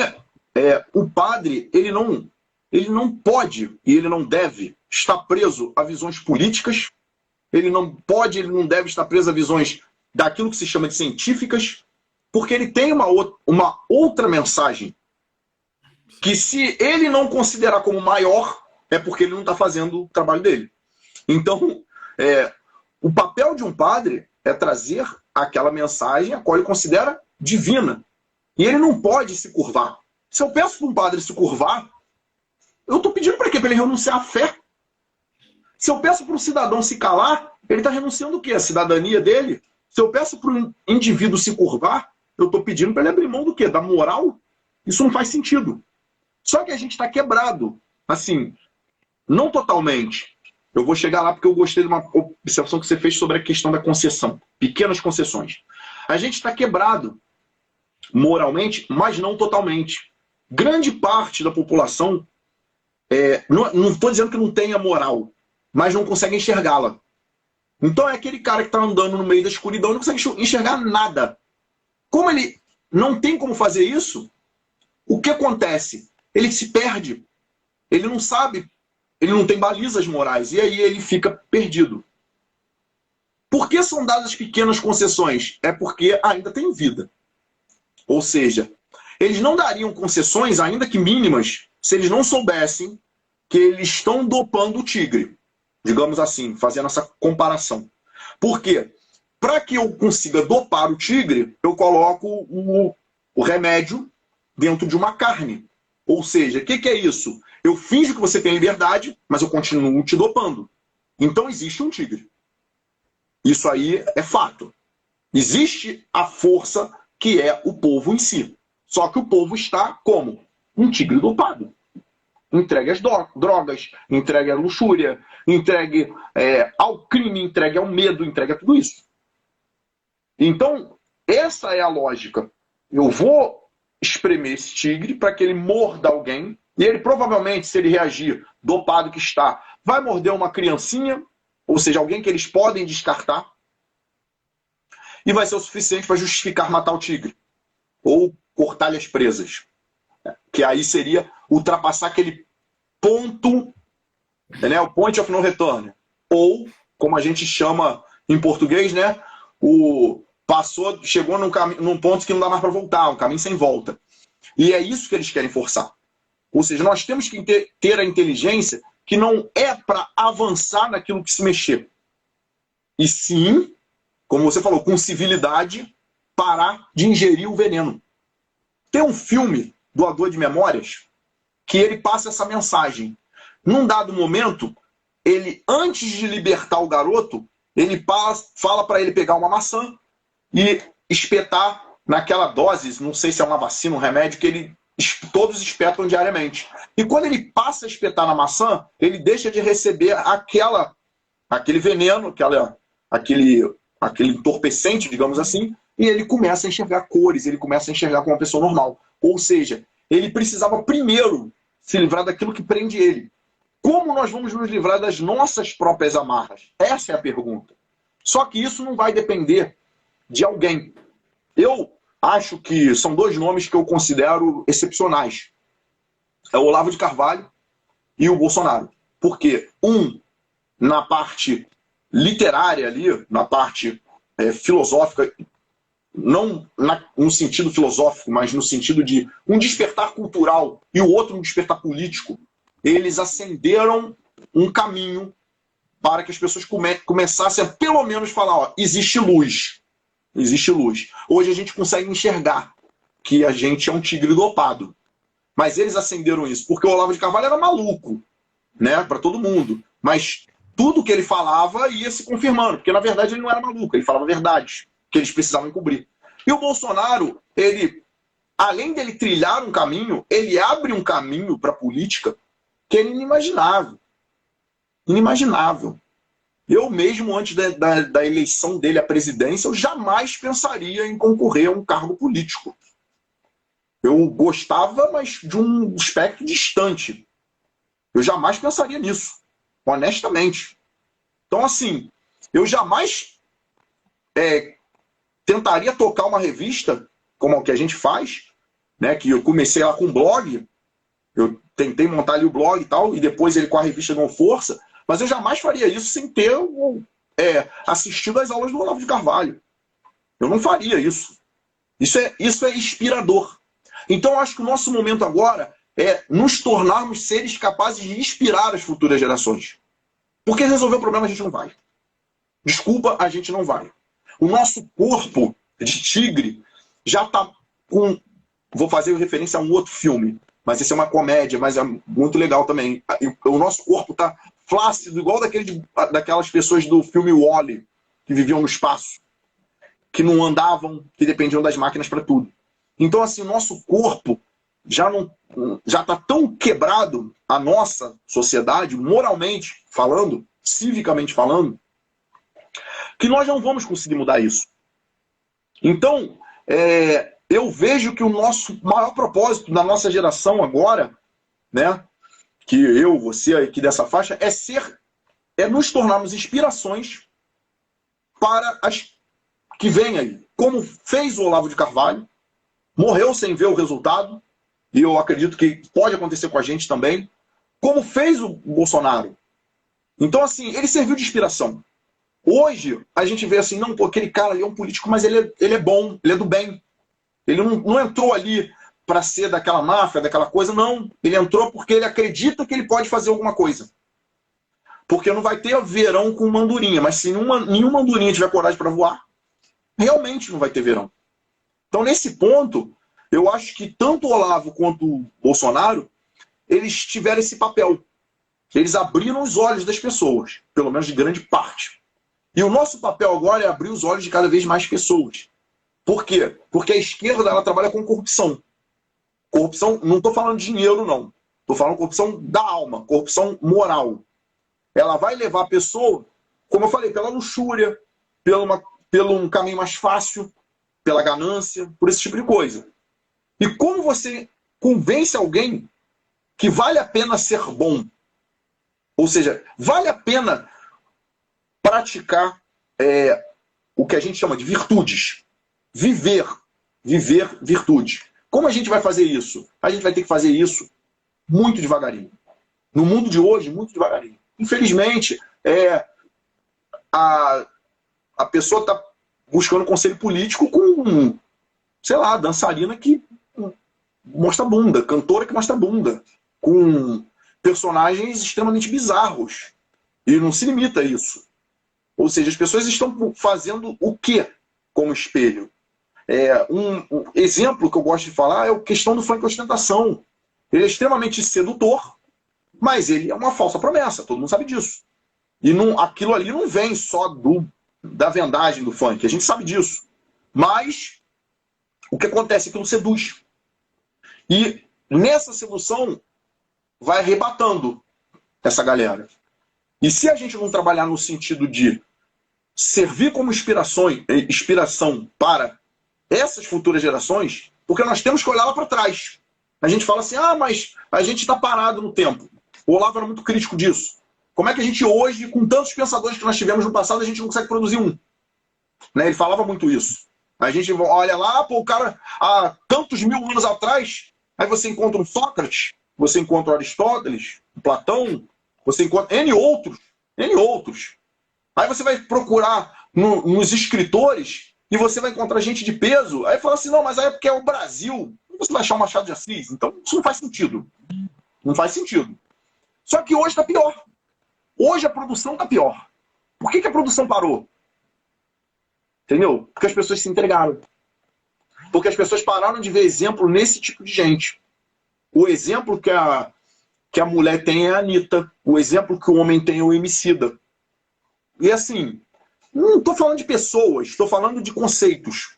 o padre ele não pode e ele não deve estar preso a visões políticas, ele não deve estar preso a visões daquilo que se chama de científicas, porque ele tem uma outra mensagem, que se ele não considerar como maior, é porque ele não está fazendo o trabalho dele. Então, o papel de um padre é trazer aquela mensagem a qual ele considera divina. E ele não pode se curvar. Se eu peço para um padre se curvar, eu estou pedindo para quê? Para ele renunciar à fé. Se eu peço para um cidadão se calar, ele está renunciando o quê? A cidadania dele? Se eu peço para um indivíduo se curvar, eu estou pedindo para ele abrir mão do quê? Da moral? Isso não faz sentido. Só que a gente está quebrado. Assim, não totalmente. Eu vou chegar lá porque eu gostei de uma observação que você fez sobre a questão da concessão. Pequenas concessões. A gente está quebrado moralmente, mas não totalmente. Grande parte da população, não estou dizendo que não tenha moral, mas não consegue enxergá-la. Então é aquele cara que está andando no meio da escuridão e não consegue enxergar nada. Como ele não tem como fazer isso, o que acontece? Ele se perde. Ele não sabe, ele não tem balizas morais, e aí ele fica perdido. Por que são dadas pequenas concessões? É porque ainda tem vida. Ou seja, eles não dariam concessões, ainda que mínimas, se eles não soubessem que eles estão dopando o tigre. Digamos assim, fazendo essa comparação. Por quê? Para que eu consiga dopar o tigre, eu coloco o remédio dentro de uma carne. Ou seja, o que é isso? Eu finjo que você tem liberdade, mas eu continuo te dopando. Então existe um tigre. Isso aí é fato. Existe a força que é o povo em si. Só que o povo está como? Um tigre dopado. Entregue às drogas, entregue à luxúria, entregue ao crime, entregue ao medo, entregue a tudo isso. Então, essa é a lógica. Eu vou espremer esse tigre para que ele morda alguém, e ele provavelmente, se ele reagir dopado que está, vai morder uma criancinha, ou seja, alguém que eles podem descartar, e vai ser o suficiente para justificar matar o tigre, ou cortar-lhe as presas. que aí seria ultrapassar aquele ponto, né, o point of no return, ou, como a gente chama em português, né, chegou num ponto que não dá mais para voltar, um caminho sem volta. E é isso que eles querem forçar. Ou seja, nós temos que ter a inteligência que não é para avançar naquilo que se mexer. E sim, como você falou, com civilidade, parar de ingerir o veneno. Tem um filme, Doador de Memórias, que ele passa essa mensagem. Num dado momento, ele, antes de libertar o garoto, ele fala para ele pegar uma maçã e espetar naquela dose, não sei se é uma vacina, um remédio, que todos espetam diariamente. E quando ele passa a espetar na maçã, ele deixa de receber aquele veneno, aquele entorpecente, digamos assim, e ele começa a enxergar cores, ele começa a enxergar como uma pessoa normal. Ou seja, ele precisava primeiro se livrar daquilo que prende ele. Como nós vamos nos livrar das nossas próprias amarras? Essa é a pergunta. Só que isso não vai depender de alguém. Eu acho que são dois nomes que eu considero excepcionais. É o Olavo de Carvalho e o Bolsonaro. Porque na parte literária ali, na parte filosófica, não no sentido filosófico, mas no sentido de um despertar cultural e o outro um despertar político, eles acenderam um caminho para que as pessoas começassem a pelo menos falar, ó, existe luz. Existe luz. Hoje a gente consegue enxergar que a gente é um tigre dopado. Mas eles acenderam isso, porque o Olavo de Carvalho era maluco, né, para todo mundo. Mas tudo que ele falava ia se confirmando, porque na verdade ele não era maluco, ele falava verdades que eles precisavam encobrir. E o Bolsonaro, ele, além dele trilhar um caminho, ele abre um caminho para a política que é inimaginável. Inimaginável. Eu mesmo, antes da eleição dele à presidência, eu jamais pensaria em concorrer a um cargo político. Eu gostava, mas de um espectro distante. Eu jamais pensaria nisso, honestamente. Então, assim, eu jamais tentaria tocar uma revista, como a que a gente faz, né, que eu comecei lá com um blog, eu tentei montar ali o blog e tal, e depois ele com a revista Não Força, mas eu jamais faria isso sem ter assistido às aulas do Olavo de Carvalho. Eu não faria isso. Isso é inspirador. Então, eu acho que o nosso momento agora é nos tornarmos seres capazes de inspirar as futuras gerações. Porque resolver o problema a gente não vai. Desculpa, a gente não vai. O nosso corpo de tigre já está com... Vou fazer referência a um outro filme, mas esse é uma comédia, mas é muito legal também. O nosso corpo está flácido, igual daquelas pessoas do filme Wall-E, que viviam no espaço, que não andavam, que dependiam das máquinas para tudo. Então, assim, o nosso corpo já está tão quebrado, a nossa sociedade, moralmente falando, civicamente falando, que nós não vamos conseguir mudar isso. Então, eu vejo que o nosso maior propósito da nossa geração agora, né, que eu, você aqui dessa faixa, é nos tornarmos inspirações para as que vêm aí. Como fez o Olavo de Carvalho, morreu sem ver o resultado, e eu acredito que pode acontecer com a gente também, como fez o Bolsonaro. Então, assim, ele serviu de inspiração. Hoje, a gente vê assim, não, pô, aquele cara ali é um político, mas ele é bom, ele é do bem. Ele não entrou ali para ser daquela máfia, daquela coisa, não. Ele entrou porque ele acredita que ele pode fazer alguma coisa. Porque não vai ter verão com mandurinha, mas se nenhuma andorinha tiver coragem para voar, realmente não vai ter verão. Então, nesse ponto, eu acho que tanto o Olavo quanto o Bolsonaro, eles tiveram esse papel. Eles abriram os olhos das pessoas, pelo menos de grande parte. E o nosso papel agora é abrir os olhos de cada vez mais pessoas. Por quê? Porque a esquerda ela trabalha com corrupção. Corrupção, não estou falando de dinheiro, não. Estou falando corrupção da alma, corrupção moral. Ela vai levar a pessoa, como eu falei, pela luxúria, pelo um caminho mais fácil, pela ganância, por esse tipo de coisa. E como você convence alguém que vale a pena ser bom? Ou seja, vale a pena praticar o que a gente chama de virtudes. Viver virtudes. Como a gente vai fazer isso? A gente vai ter que fazer isso muito devagarinho. No mundo de hoje, muito devagarinho. Infelizmente, a pessoa está buscando conselho político com, sei lá, dançarina que mostra bunda, cantora que mostra bunda, com personagens extremamente bizarros. E não se limita a isso. Ou seja, as pessoas estão fazendo o quê como espelho? Um exemplo que eu gosto de falar é a questão do funk ostentação. Ele é extremamente sedutor, mas ele é uma falsa promessa, todo mundo sabe disso. E aquilo ali não vem só da vendagem do funk, a gente sabe disso. Mas o que acontece é que aquilo seduz. E nessa sedução vai arrebatando essa galera. E se a gente não trabalhar no sentido de servir como inspiração para essas futuras gerações, porque nós temos que olhar lá para trás. A gente fala assim, mas a gente está parado no tempo. O Olavo era muito crítico disso. Como é que a gente hoje, com tantos pensadores que nós tivemos no passado, a gente não consegue produzir um? Né? Ele falava muito isso. A gente olha lá, o cara, há tantos mil anos atrás, aí você encontra um Sócrates, você encontra um Aristóteles, um Platão, você encontra N outros. Aí você vai procurar nos escritores e você vai encontrar gente de peso, aí fala assim, não, mas aí é porque é o Brasil. Você vai achar o Machado de Assis? Então isso não faz sentido. Não faz sentido. Só que hoje está pior. Hoje a produção está pior. Por que a produção parou? Entendeu? Porque as pessoas se entregaram. Porque as pessoas pararam de ver exemplo nesse tipo de gente. O exemplo que a mulher tem é a Anitta. O exemplo que o homem tem é o Emicida. E assim, não estou falando de pessoas, estou falando de conceitos.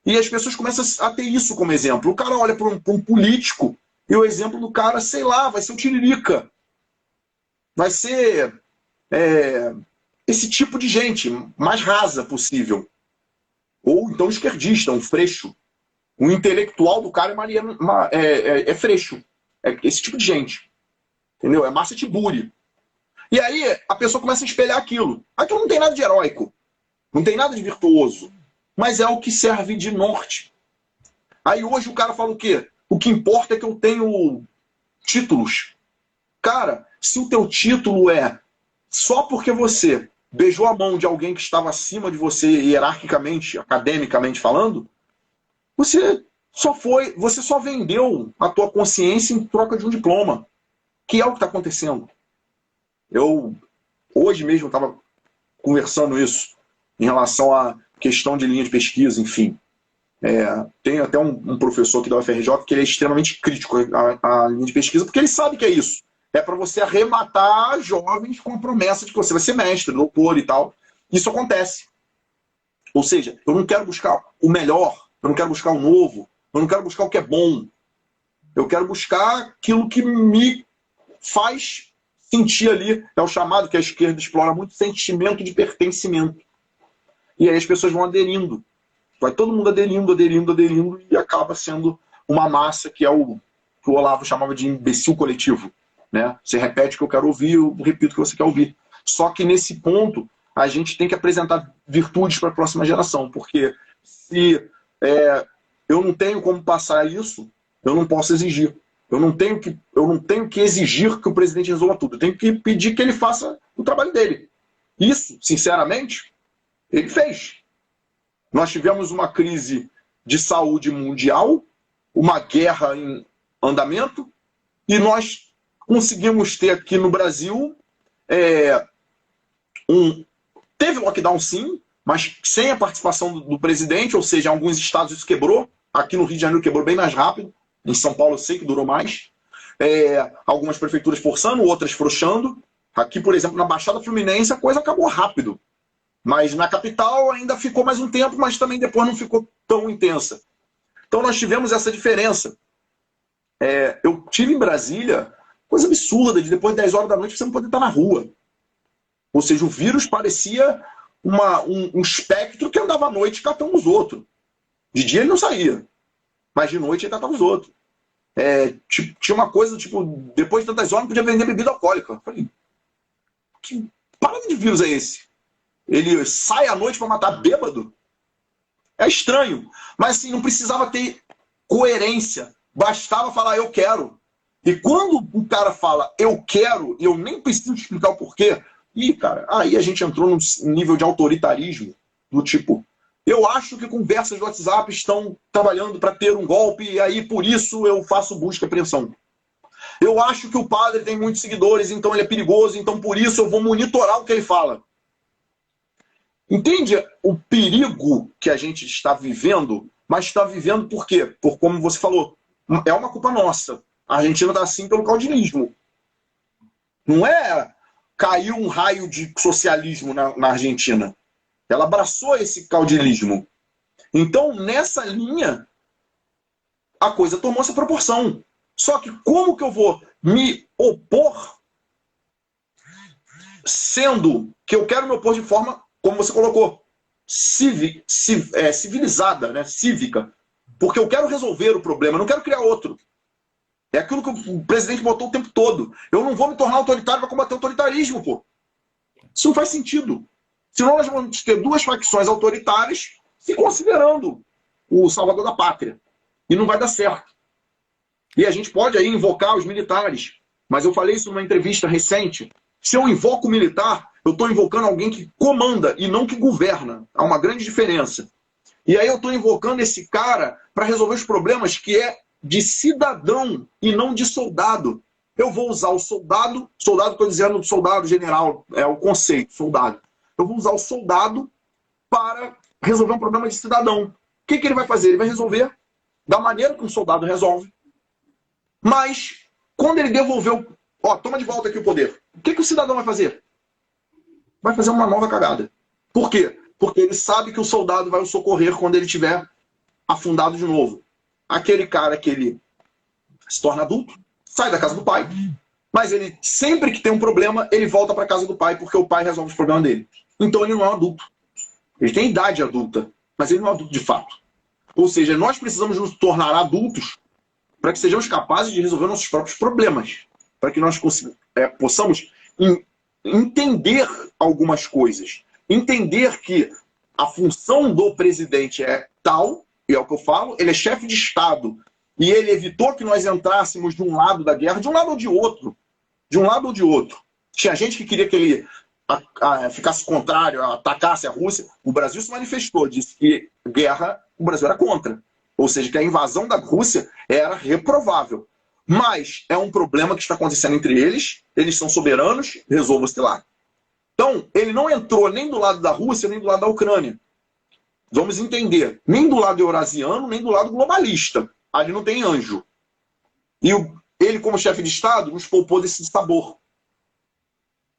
E as pessoas começam a ter isso como exemplo. O cara olha para um político e o exemplo do cara, sei lá, vai ser o Tiririca. Vai ser esse tipo de gente, mais rasa possível. Ou então esquerdista, um Freixo. O intelectual do cara é Freixo. É esse tipo de gente. Entendeu? É Márcia Tiburi. E aí a pessoa começa a espelhar aquilo. Aquilo não tem nada de heróico. Não tem nada de virtuoso. Mas é o que serve de norte. Aí hoje o cara fala o quê? O que importa é que eu tenho títulos. Cara, se o teu título é só porque você beijou a mão de alguém que estava acima de você hierarquicamente, academicamente falando, você só vendeu a tua consciência em troca de um diploma, que é o que está acontecendo. Eu hoje mesmo estava conversando isso em relação à questão de linha de pesquisa, enfim. Tem até um professor aqui da UFRJ que ele é extremamente crítico à linha de pesquisa, porque ele sabe que é isso. É para você arrematar jovens com a promessa de que você vai ser mestre, doutor e tal. Isso acontece. Ou seja, eu não quero buscar o melhor, eu não quero buscar o novo, eu não quero buscar o que é bom. Eu quero buscar aquilo que me faz sentir ali, é o chamado que a esquerda explora muito, sentimento de pertencimento. E aí as pessoas vão aderindo. Vai todo mundo aderindo, e acaba sendo uma massa que é o que o Olavo chamava de imbecil coletivo. Né? Você repete o que eu quero ouvir, eu repito o que você quer ouvir. Só que nesse ponto, a gente tem que apresentar virtudes para a próxima geração, porque se eu não tenho como passar isso, eu não posso exigir. Eu não tenho que exigir que o presidente resolva tudo. Eu tenho que pedir que ele faça o trabalho dele. Isso, sinceramente, ele fez. Nós tivemos uma crise de saúde mundial, uma guerra em andamento, e nós conseguimos ter aqui no Brasil teve lockdown sim, mas sem a participação do presidente, ou seja, em alguns estados isso quebrou. Aqui no Rio de Janeiro quebrou bem mais rápido. Em São Paulo eu sei que durou mais. Algumas prefeituras forçando, outras frouxando. Aqui, por exemplo, na Baixada Fluminense a coisa acabou rápido. Mas na capital ainda ficou mais um tempo, mas também depois não ficou tão intensa. Então nós tivemos essa diferença. Eu tive em Brasília, coisa absurda, de depois de 10 horas da noite você não poder estar na rua. Ou seja, o vírus parecia um espectro que andava à noite catando os outros. De dia ele não saía, mas de noite ele catava os outros. Tinha uma coisa, tipo, depois de tantas horas não podia vender bebida alcoólica. Eu falei, que parada de vírus é esse? Ele sai à noite para matar bêbado? É estranho. Mas assim, não precisava ter coerência. Bastava falar eu quero. E quando o cara fala eu quero, e eu nem preciso explicar o porquê, cara, aí a gente entrou num nível de autoritarismo, do tipo, eu acho que conversas do WhatsApp estão trabalhando para ter um golpe, e aí por isso eu faço busca e apreensão. Eu acho que o padre tem muitos seguidores, então ele é perigoso, então por isso eu vou monitorar o que ele fala. Entende o perigo que a gente está vivendo? Mas está vivendo por quê? Por como você falou, é uma culpa nossa. A Argentina está assim pelo caudilismo. Não é caiu um raio de socialismo na Argentina. Ela abraçou esse caudilismo. Então, nessa linha, a coisa tomou essa proporção. Só que como que eu vou me opor sendo que eu quero me opor de forma, como você colocou, civilizada, né? Cívica? Porque eu quero resolver o problema, eu não quero criar outro. É aquilo que o presidente botou o tempo todo. Eu não vou me tornar autoritário para combater o autoritarismo, pô. Isso não faz sentido. Senão nós vamos ter duas facções autoritárias se considerando o salvador da pátria. E não vai dar certo. E a gente pode aí invocar os militares. Mas eu falei isso numa entrevista recente. Se eu invoco o militar, eu estou invocando alguém que comanda e não que governa. Há uma grande diferença. E aí eu estou invocando esse cara para resolver os problemas que é de cidadão e não de soldado. Eu vou usar o soldado, estou dizendo soldado general, é o conceito, soldado. Eu vou usar o soldado para resolver um problema de cidadão. O que ele vai fazer? Ele vai resolver da maneira que um soldado resolve. Mas, quando ele devolveu, toma de volta aqui o poder, o que o cidadão vai fazer? Vai fazer uma nova cagada. Por quê? Porque ele sabe que o soldado vai o socorrer quando ele estiver afundado de novo. Aquele cara que ele se torna adulto, sai da casa do pai, mas ele, sempre que tem um problema, ele volta para a casa do pai, porque o pai resolve os problemas dele. Então ele não é um adulto. Ele tem idade adulta, mas ele não é um adulto de fato. Ou seja, nós precisamos nos tornar adultos para que sejamos capazes de resolver nossos próprios problemas. Para que nós possamos entender algumas coisas. Entender que a função do presidente é tal, e é o que eu falo, ele é chefe de Estado. E ele evitou que nós entrássemos de um lado da guerra, de um lado ou de outro. De um lado ou de outro. Tinha gente que queria que ele ficasse contrário, atacasse a Rússia. O Brasil se manifestou, disse que guerra o Brasil era contra. Ou seja, que a invasão da Rússia era reprovável. Mas é um problema que está acontecendo entre eles são soberanos, resolva-se lá. Então, ele não entrou nem do lado da Rússia, nem do lado da Ucrânia. Vamos entender, nem do lado eurasiano, nem do lado globalista. Ali não tem anjo. E ele, como chefe de Estado, nos poupou desse sabor.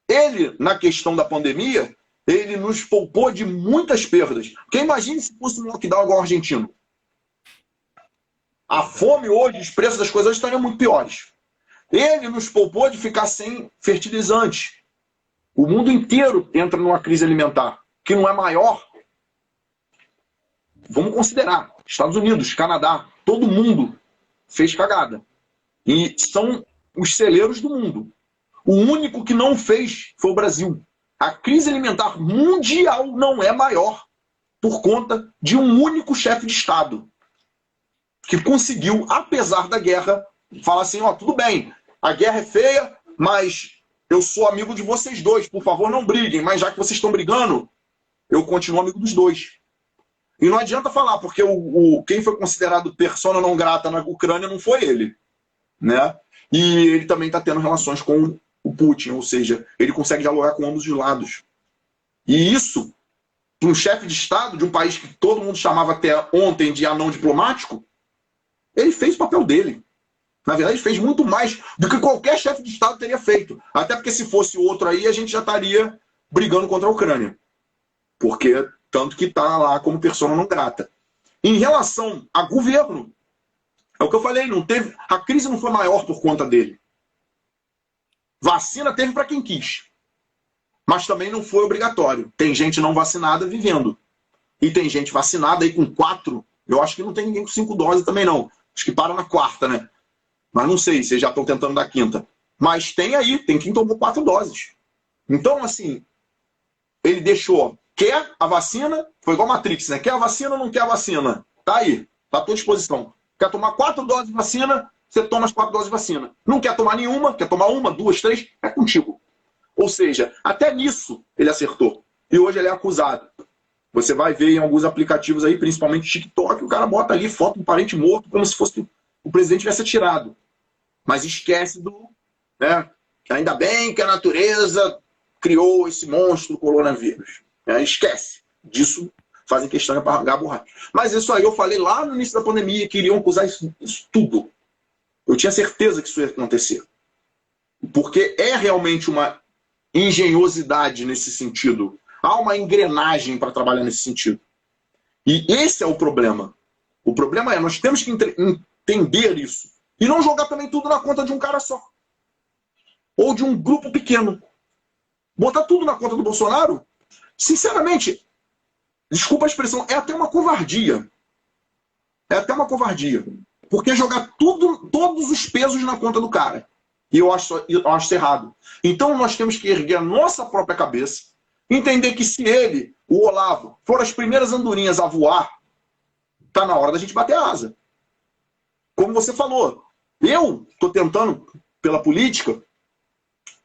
Ele, na questão da pandemia, ele nos poupou de muitas perdas. Porque imagine se fosse um lockdown igual ao argentino. A fome hoje, os preços das coisas estariam muito piores. Ele nos poupou de ficar sem fertilizantes. O mundo inteiro entra numa crise alimentar, que não é maior. Vamos considerar, Estados Unidos, Canadá, todo mundo fez cagada. E são os celeiros do mundo. O único que não fez foi o Brasil. A crise alimentar mundial não é maior por conta de um único chefe de Estado que conseguiu, apesar da guerra, falar assim, tudo bem, a guerra é feia, mas eu sou amigo de vocês dois, por favor, não briguem, mas já que vocês estão brigando, eu continuo amigo dos dois. E não adianta falar, porque quem foi considerado persona não grata na Ucrânia não foi ele, né? E ele também está tendo relações com o Putin, ou seja, ele consegue dialogar com ambos os lados. E isso, para um chefe de Estado de um país que todo mundo chamava até ontem de anão diplomático, ele fez o papel dele. Na verdade, ele fez muito mais do que qualquer chefe de Estado teria feito. Até porque se fosse outro aí, a gente já estaria brigando contra a Ucrânia. Porque tanto que está lá como persona não grata. Em relação a governo, é o que eu falei, a crise não foi maior por conta dele. Vacina teve para quem quis. Mas também não foi obrigatório. Tem gente não vacinada vivendo. E tem gente vacinada aí com 4. Eu acho que não tem ninguém com 5 doses também não. Acho que para na 4ª, né? Mas não sei, vocês já estão tentando dar 5ª. Mas tem quem tomou 4 doses. Então, assim, ele deixou, quer a vacina, foi igual Matrix, né? Quer a vacina ou não quer a vacina? Tá aí, tá à tua disposição. Quer tomar 4 doses de vacina, você toma as 4 doses de vacina. Não quer tomar nenhuma, quer tomar 1, 2, 3, é contigo. Ou seja, até nisso ele acertou. E hoje ele é acusado. Você vai ver em alguns aplicativos aí, principalmente TikTok, o cara bota ali foto de um parente morto como se fosse o presidente tivesse atirado. Mas esquece do... né? Ainda bem que a natureza criou esse monstro coronavírus. Esquece. Disso fazem questão de apagar a borracha. Mas isso aí eu falei lá no início da pandemia, que iriam acusar isso tudo. Eu tinha certeza que isso ia acontecer. Porque é realmente uma engenhosidade nesse sentido. Há uma engrenagem para trabalhar nesse sentido. E esse é o problema. O problema é, nós temos que entender isso. E não jogar também tudo na conta de um cara só. Ou de um grupo pequeno. Botar tudo na conta do Bolsonaro, sinceramente, desculpa a expressão, é até uma covardia. É até uma covardia. Porque jogar todos os pesos na conta do cara. E eu acho isso errado. Então nós temos que erguer a nossa própria cabeça, entender que se ele, o Olavo, for as primeiras andorinhas a voar, tá na hora da gente bater a asa. Como você falou, eu estou tentando pela política,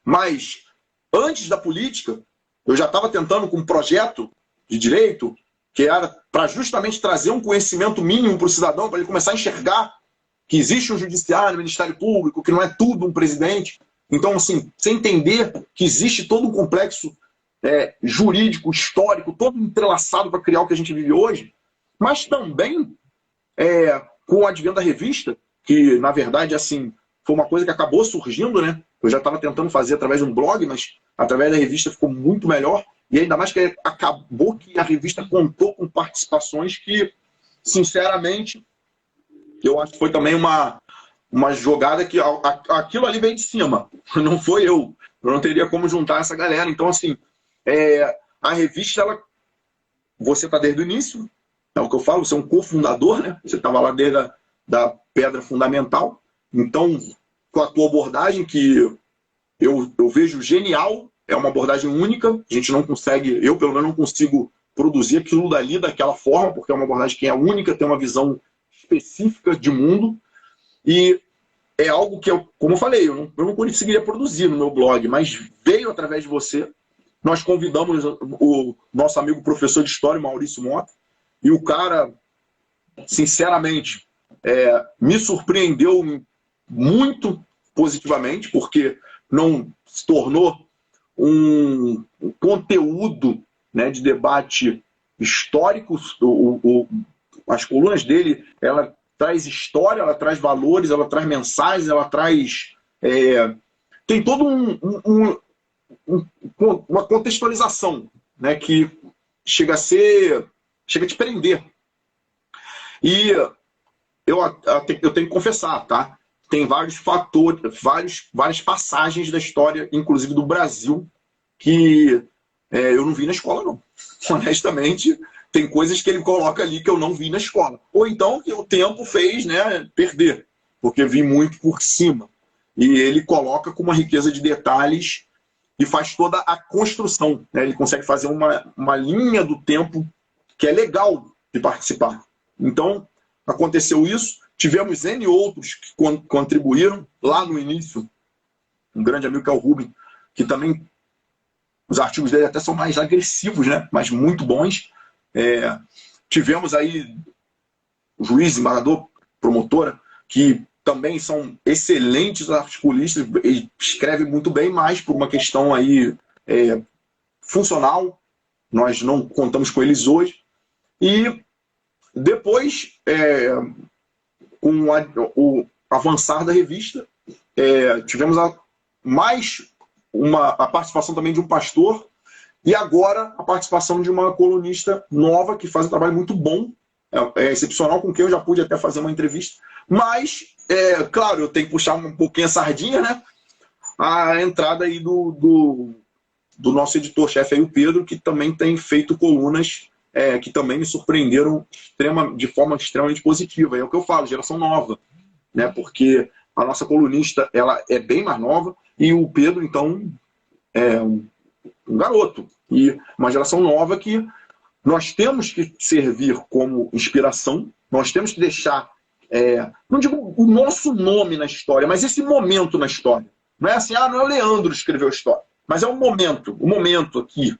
mas antes da política, eu já estava tentando com um projeto de direito que era para justamente trazer um conhecimento mínimo para o cidadão, para ele começar a enxergar que existe um judiciário, um Ministério Público, que não é tudo um presidente. Então, assim, você entender que existe todo um complexo jurídico, histórico, todo entrelaçado para criar o que a gente vive hoje, mas também com o advento da revista, que, na verdade, assim, foi uma coisa que acabou surgindo, né? Eu já estava tentando fazer através de um blog, mas através da revista ficou muito melhor. E ainda mais que acabou que a revista contou com participações que, sinceramente, eu acho que foi também uma jogada que aquilo ali veio de cima. Não foi eu. Eu não teria como juntar essa galera. Então, assim, a revista, você está desde o início, é o que eu falo, você é um cofundador, né? Você estava lá desde da pedra fundamental. Então, com a tua abordagem, que eu vejo genial, é uma abordagem única, a gente não consegue, eu pelo menos não consigo produzir aquilo dali daquela forma, porque é uma abordagem que é única, tem uma visão específica de mundo, e é algo que, como eu falei, eu não conseguiria produzir no meu blog, mas veio através de você. Nós convidamos o nosso amigo professor de história, Maurício Mota, e o cara, sinceramente, me surpreendeu muito positivamente, porque não se tornou um conteúdo, né, de debate histórico. As colunas dele, ela traz história, ela traz valores, ela traz mensagens, ela traz... tem todo uma contextualização, né, que chega a te prender. E eu tenho que confessar, tá? Tem vários fatores, várias passagens da história, inclusive do Brasil, que eu não vi na escola, não. Honestamente, tem coisas que ele coloca ali que eu não vi na escola. Ou então que o tempo fez, né, perder, porque vi muito por cima. E ele coloca com uma riqueza de detalhes e faz toda a construção, né? Ele consegue fazer uma linha do tempo que é legal de participar. Então, aconteceu isso. Tivemos N outros que contribuíram lá no início. Um grande amigo que é o Rubem, que também os artigos dele até são mais agressivos, né? Mas muito bons. Tivemos aí o juiz, embargador, promotora, que também são excelentes articulistas, ele escreve muito bem, mas por uma questão aí funcional, nós não contamos com eles hoje. E depois, com o avançar da revista, tivemos a participação também de um pastor, e agora a participação de uma colunista nova que faz um trabalho muito bom, excepcional, com quem eu já pude até fazer uma entrevista. Mas, claro, eu tenho que puxar um pouquinho a sardinha, né? A entrada aí do nosso editor-chefe aí, o Pedro, que também tem feito colunas que também me surpreenderam de forma extremamente positiva. É o que eu falo, geração nova, né? Porque a nossa colunista, ela é bem mais nova, e o Pedro, então, é um garoto. E uma geração nova que nós temos que servir como inspiração, nós temos que deixar não digo o nosso nome na história, mas esse momento na história. Não é assim, não é o Leandro que escreveu a história, mas é o momento aqui.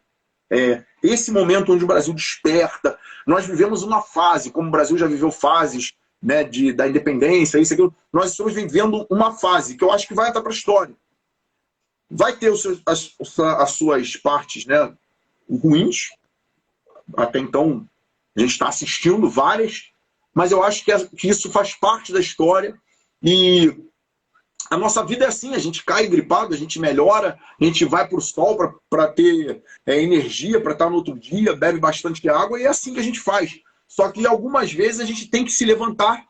Esse momento onde o Brasil desperta. Nós vivemos uma fase, como o Brasil já viveu fases, né, da independência, isso, aquilo. Nós estamos vivendo uma fase que eu acho que vai entrar para a história. Vai ter as suas partes, né, ruins. Até então, a gente está assistindo várias, mas eu acho que isso faz parte da história. E a nossa vida é assim, a gente cai gripado, a gente melhora, a gente vai para o sol para ter energia, para estar no outro dia, bebe bastante água, e é assim que a gente faz. Só que algumas vezes a gente tem que se levantar,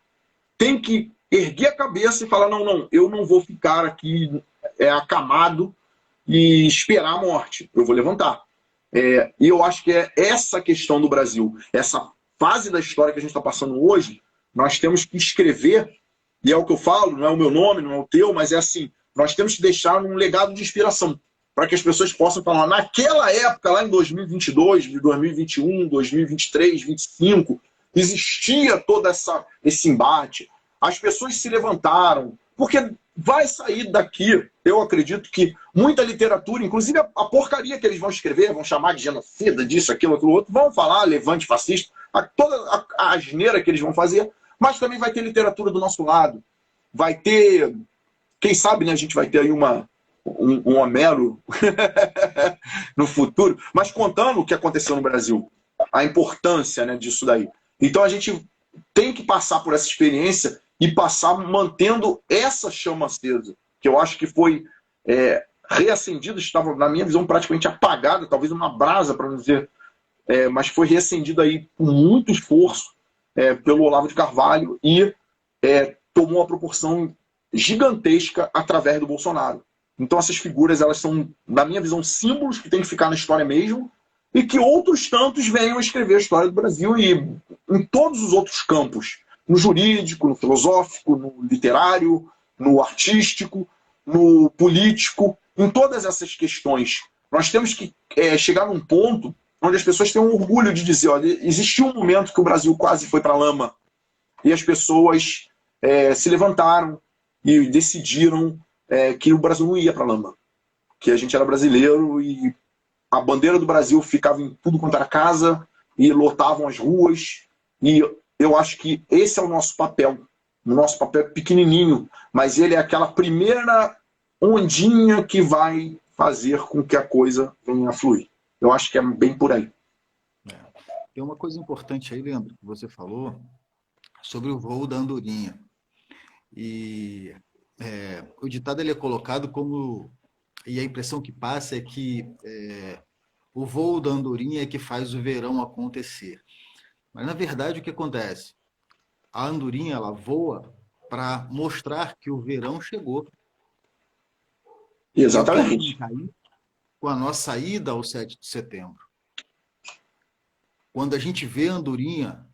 tem que erguer a cabeça e falar, não, eu não vou ficar aqui acamado e esperar a morte, eu vou levantar. E eu acho que é essa questão do Brasil, essa fase da história que a gente está passando hoje, nós temos que escrever. E é o que eu falo, não é o meu nome, não é o teu, mas é assim, nós temos que deixar um legado de inspiração, para que as pessoas possam falar, naquela época, lá em 2022, 2021, 2023, 2025, existia todo esse embate, as pessoas se levantaram, porque vai sair daqui, eu acredito que muita literatura, inclusive a porcaria que eles vão escrever, vão chamar de genocida, disso, aquilo outro, vão falar levante fascista, toda a asneira que eles vão fazer, mas também vai ter literatura do nosso lado. Vai ter, quem sabe, né, a gente vai ter aí um Homero no futuro, mas contando o que aconteceu no Brasil, a importância, né, disso daí. Então a gente tem que passar por essa experiência e passar mantendo essa chama acesa, que eu acho que foi reacendida, estava, na minha visão, praticamente apagada, talvez uma brasa, para não dizer, mas foi reacendida aí com muito esforço, pelo Olavo de Carvalho e tomou uma proporção gigantesca através do Bolsonaro. Então essas figuras, elas são, na minha visão, símbolos que tem que ficar na história mesmo e que outros tantos venham a escrever a história do Brasil e em todos os outros campos, no jurídico, no filosófico, no literário, no artístico, no político, em todas essas questões. Nós temos que chegar num ponto onde as pessoas têm um orgulho de dizer, olha, existiu um momento que o Brasil quase foi para a lama e as pessoas se levantaram e decidiram que o Brasil não ia para a lama, que a gente era brasileiro e a bandeira do Brasil ficava em tudo quanto era casa e lotavam as ruas, e eu acho que esse é o nosso papel é pequenininho, mas ele é aquela primeira ondinha que vai fazer com que a coisa venha a fluir. Eu acho que é bem por aí. Tem uma coisa importante aí, Leandro, que você falou sobre o voo da andorinha. E o ditado ele é colocado como... E a impressão que passa é que o voo da andorinha é que faz o verão acontecer. Mas, na verdade, o que acontece? A andorinha, ela voa para mostrar que o verão chegou. Exatamente. Com a nossa ida ao 7 de setembro. Quando a gente vê a andorinha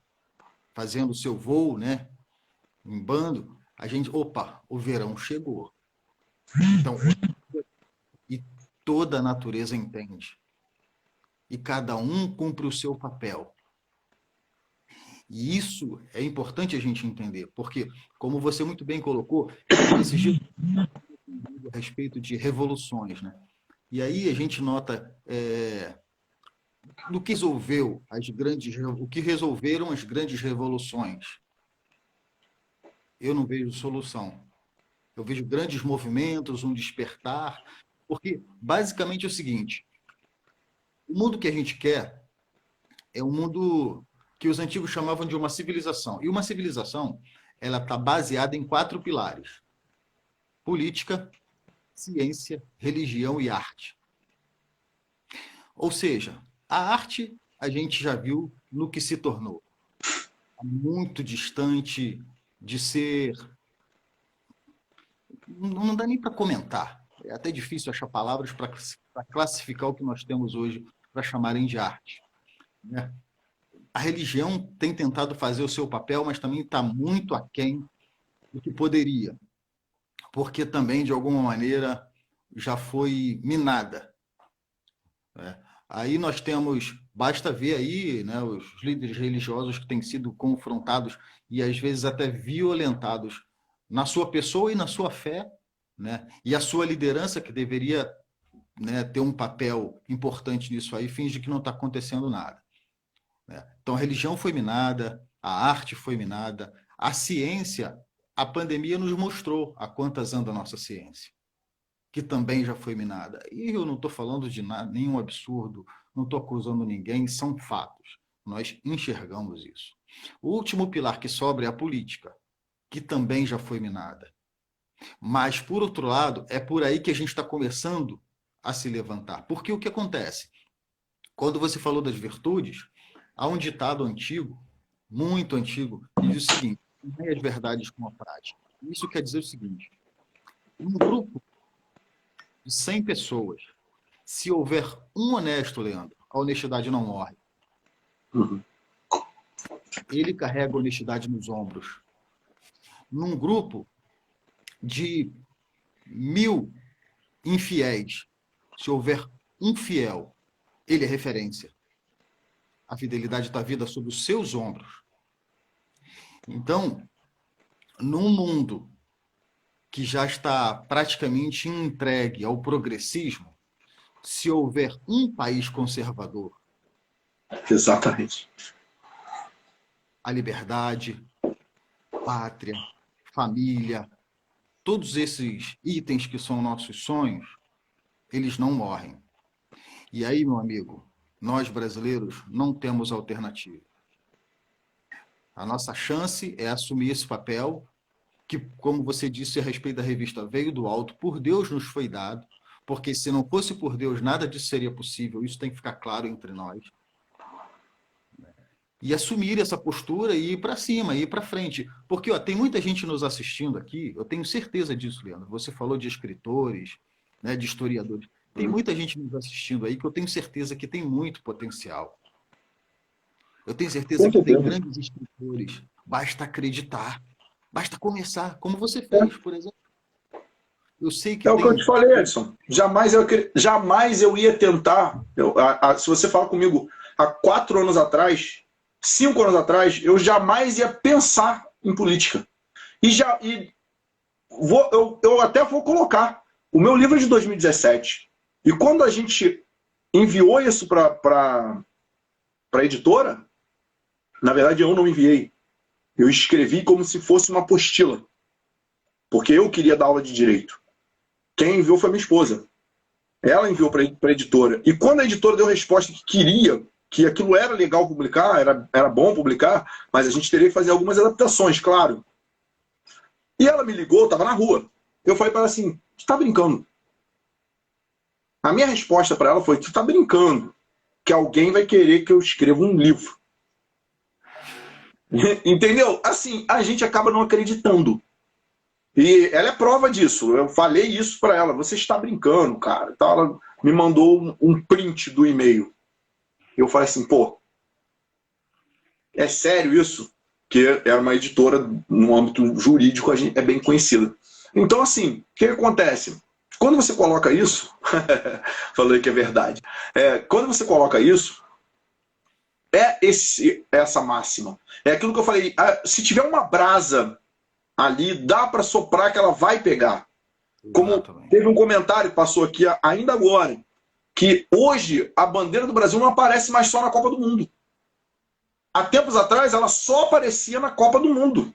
fazendo o seu voo, né, em bando, a gente, opa, o verão chegou. Então, e toda a natureza entende. E cada um cumpre o seu papel. E isso é importante a gente entender, porque, como você muito bem colocou, esse dia a respeito de revoluções, né? E aí a gente nota o que resolveram as grandes revoluções. Eu não vejo solução. Eu vejo grandes movimentos, um despertar, porque basicamente é o seguinte: o mundo que a gente quer é um mundo que os antigos chamavam de uma civilização. E uma civilização, ela está baseada em 4 pilares: política, ciência, religião e arte. Ou seja, a arte a gente já viu no que se tornou. Muito distante de ser... Não dá nem para comentar. É até difícil achar palavras para classificar o que nós temos hoje para chamarem de arte. Né? A religião tem tentado fazer o seu papel, mas também está muito aquém do que poderia. Porque também, de alguma maneira, já foi minada. Aí nós temos, basta ver aí, né, os líderes religiosos que têm sido confrontados e às vezes até violentados na sua pessoa e na sua fé, né? E a sua liderança, que deveria, né, ter um papel importante nisso aí, finge que não está acontecendo nada, né? Então a religião foi minada, a arte foi minada, a ciência, a pandemia nos mostrou a quantas anda a nossa ciência, que também já foi minada. E eu não estou falando de nada, nenhum absurdo, não estou acusando ninguém, são fatos. Nós enxergamos isso. O último pilar que sobra é a política, que também já foi minada. Mas, por outro lado, é por aí que a gente está começando a se levantar. Porque o que acontece? Quando você falou das virtudes, há um ditado antigo, muito antigo, que diz o seguinte: nem as verdades com a prática. Isso quer dizer o seguinte: um grupo de 100 pessoas, se houver um honesto, Leandro, a honestidade não morre. Uhum. Ele carrega a honestidade nos ombros. Num grupo de 1000 infiéis, se houver um fiel, ele é referência. A fidelidade da vida sob os seus ombros. Então, num mundo que já está praticamente entregue ao progressismo, se houver um país conservador, Exatamente. a liberdade, pátria, família, todos esses itens que são nossos sonhos, eles não morrem. E aí, meu amigo, nós brasileiros não temos alternativa. A nossa chance é assumir esse papel que, como você disse a respeito da revista, veio do alto, por Deus nos foi dado, porque se não fosse por Deus, nada disso seria possível, isso tem que ficar claro entre nós. E assumir essa postura e ir para cima, ir para frente. Porque ó, tem muita gente nos assistindo aqui, eu tenho certeza disso, Leandro. Você falou de escritores, né, de historiadores. Tem muita gente nos assistindo aí que eu tenho certeza que tem muito potencial. Eu tenho certeza que tem grandes escritores. Basta acreditar. Basta começar, como você fez, por exemplo. Eu sei que É o que eu te falei, Edson. Jamais eu ia tentar. Se você falar comigo há 4 anos atrás, 5 anos atrás, eu jamais ia pensar em política. Eu até vou colocar. O meu livro é de 2017. E quando a gente enviou isso para a editora, na verdade eu não enviei. Eu escrevi como se fosse uma apostila. Porque eu queria dar aula de direito. Quem enviou foi minha esposa. Ela enviou para a editora. E quando a editora deu a resposta que queria, que aquilo era legal publicar, era bom publicar, mas a gente teria que fazer algumas adaptações, claro. E ela me ligou, estava na rua. Eu falei para ela assim: você está brincando? A minha resposta para ela foi: você está brincando que alguém vai querer que eu escreva um livro. Entendeu? Assim, a gente acaba não acreditando. E ela é prova disso. Eu falei isso para ela: você está brincando, cara. Então ela me mandou um print do e-mail. Eu falei assim: pô, é sério isso? Que é uma editora no âmbito jurídico, a gente é bem conhecida. Então, assim, o que acontece? Quando você coloca isso, falei que é verdade. Quando você coloca isso, essa máxima. É aquilo que eu falei: se tiver uma brasa ali, dá para soprar que ela vai pegar. Como Exatamente. teve um comentário que passou aqui ainda agora, que hoje a bandeira do Brasil não aparece mais só na Copa do Mundo. Há tempos atrás ela só aparecia na Copa do Mundo.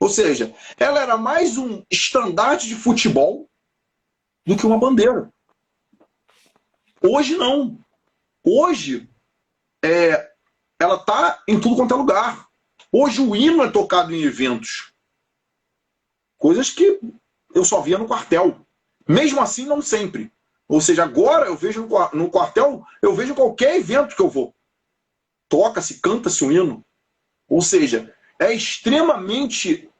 Ou seja, ela era mais um estandarte de futebol do que uma bandeira. Hoje não. Hoje ela está em tudo quanto é lugar. Hoje o hino é tocado em eventos. Coisas que eu só via no quartel. Mesmo assim, não sempre. Ou seja, agora eu vejo no quartel, eu vejo qualquer evento que eu vou. Toca-se, canta-se um hino. Ou seja, é extremamente...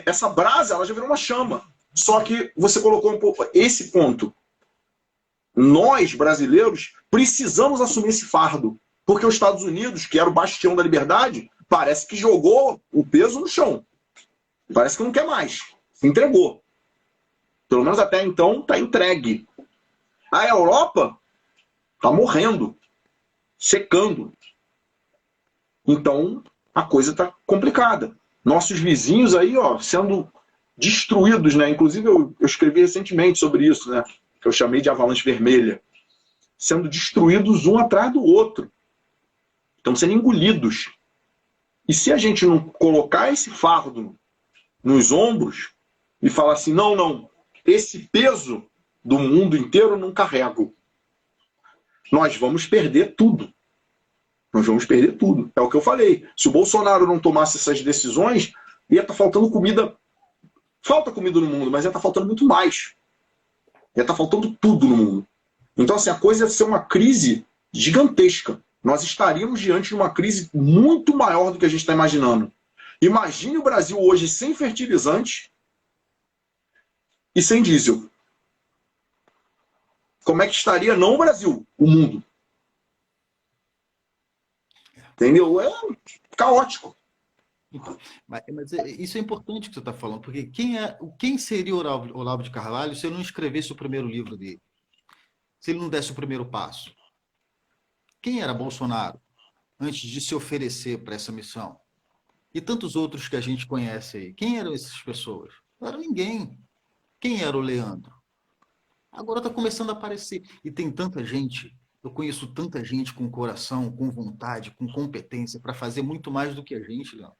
essa brasa, ela já virou uma chama. Só que você colocou um pouco esse ponto. Nós, brasileiros, precisamos assumir esse fardo. Porque os Estados Unidos, que era o bastião da liberdade, parece que jogou o peso no chão. Parece que não quer mais. Se entregou. Pelo menos até então está entregue. A Europa está morrendo, secando. Então, a coisa está complicada. Nossos vizinhos aí, ó, sendo destruídos, né? Inclusive, eu escrevi recentemente sobre isso, né? Que eu chamei de avalanche vermelha. Sendo destruídos um atrás do outro. Estão sendo engolidos. E se a gente não colocar esse fardo nos ombros e falar assim, não, esse peso do mundo inteiro eu não carrego. Nós vamos perder tudo. Nós vamos perder tudo. É o que eu falei. Se o Bolsonaro não tomasse essas decisões, ia estar faltando comida. Falta comida no mundo, mas ia estar faltando muito mais. Ia estar faltando tudo no mundo. Então, assim, a coisa ia ser uma crise gigantesca. Nós estaríamos diante de uma crise muito maior do que a gente está imaginando. Imagine o Brasil hoje sem fertilizante e sem diesel. Como é que estaria não o Brasil, o mundo? Entendeu? É caótico. Então, mas isso é importante que você está falando, porque quem seria o Olavo de Carvalho se ele não escrevesse o primeiro livro dele? Se ele não desse o primeiro passo? Quem era Bolsonaro antes de se oferecer para essa missão? E tantos outros que a gente conhece aí. Quem eram essas pessoas? Não era ninguém. Quem era o Leandro? Agora está começando a aparecer. E tem tanta gente, eu conheço tanta gente com coração, com vontade, com competência para fazer muito mais do que a gente, Leandro.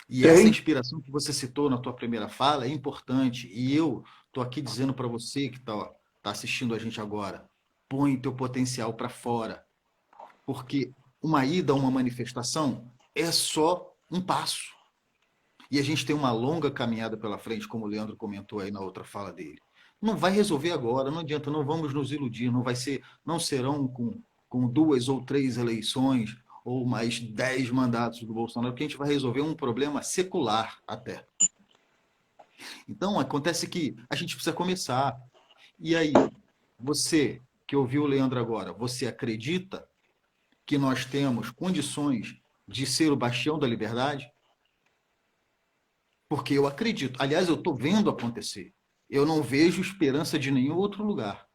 E essa inspiração que você citou na tua primeira fala é importante. E eu estou aqui dizendo para você que está assistindo a gente agora, põe teu potencial para fora. Porque uma ida a uma manifestação é só um passo. E a gente tem uma longa caminhada pela frente, como o Leandro comentou aí na outra fala dele. Não vai resolver agora, não adianta, não vamos nos iludir, não serão com 2 ou 3 eleições ou mais 10 mandatos do Bolsonaro, que a gente vai resolver um problema secular até. Então, acontece que a gente precisa começar. E aí, você que ouviu o Leandro agora, você acredita que nós temos condições de ser o bastião da liberdade? Porque eu acredito. Aliás, eu estou vendo acontecer. Eu não vejo esperança de nenhum outro lugar.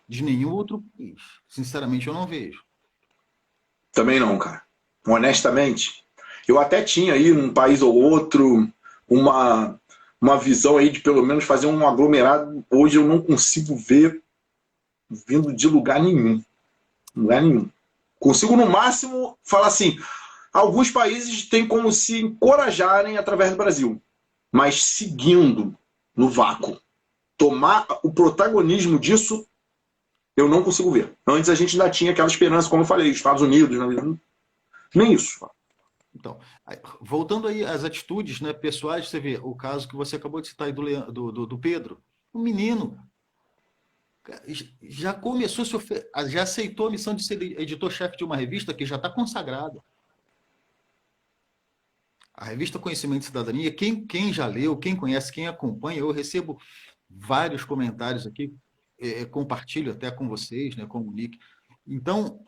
De nenhum outro país. Sinceramente, eu não vejo. Também não, cara. Honestamente. Eu até tinha aí um país ou outro uma visão aí de pelo menos fazer um aglomerado. Hoje eu não consigo ver vindo de lugar nenhum. Lugar nenhum. Consigo, no máximo, falar assim, alguns países têm como se encorajarem através do Brasil, mas seguindo no vácuo. Tomar o protagonismo disso, eu não consigo ver. Antes a gente ainda tinha aquela esperança, como eu falei, Estados Unidos, nem isso. Então, voltando aí às atitudes, né, pessoais, você vê o caso que você acabou de citar aí do Pedro, o menino já começou, já aceitou a missão de ser editor-chefe de uma revista que já está consagrada. A revista Conhecimento e Cidadania, quem já leu, quem conhece, quem acompanha, eu recebo vários comentários aqui, compartilho até com vocês, né, com o Nick. Então,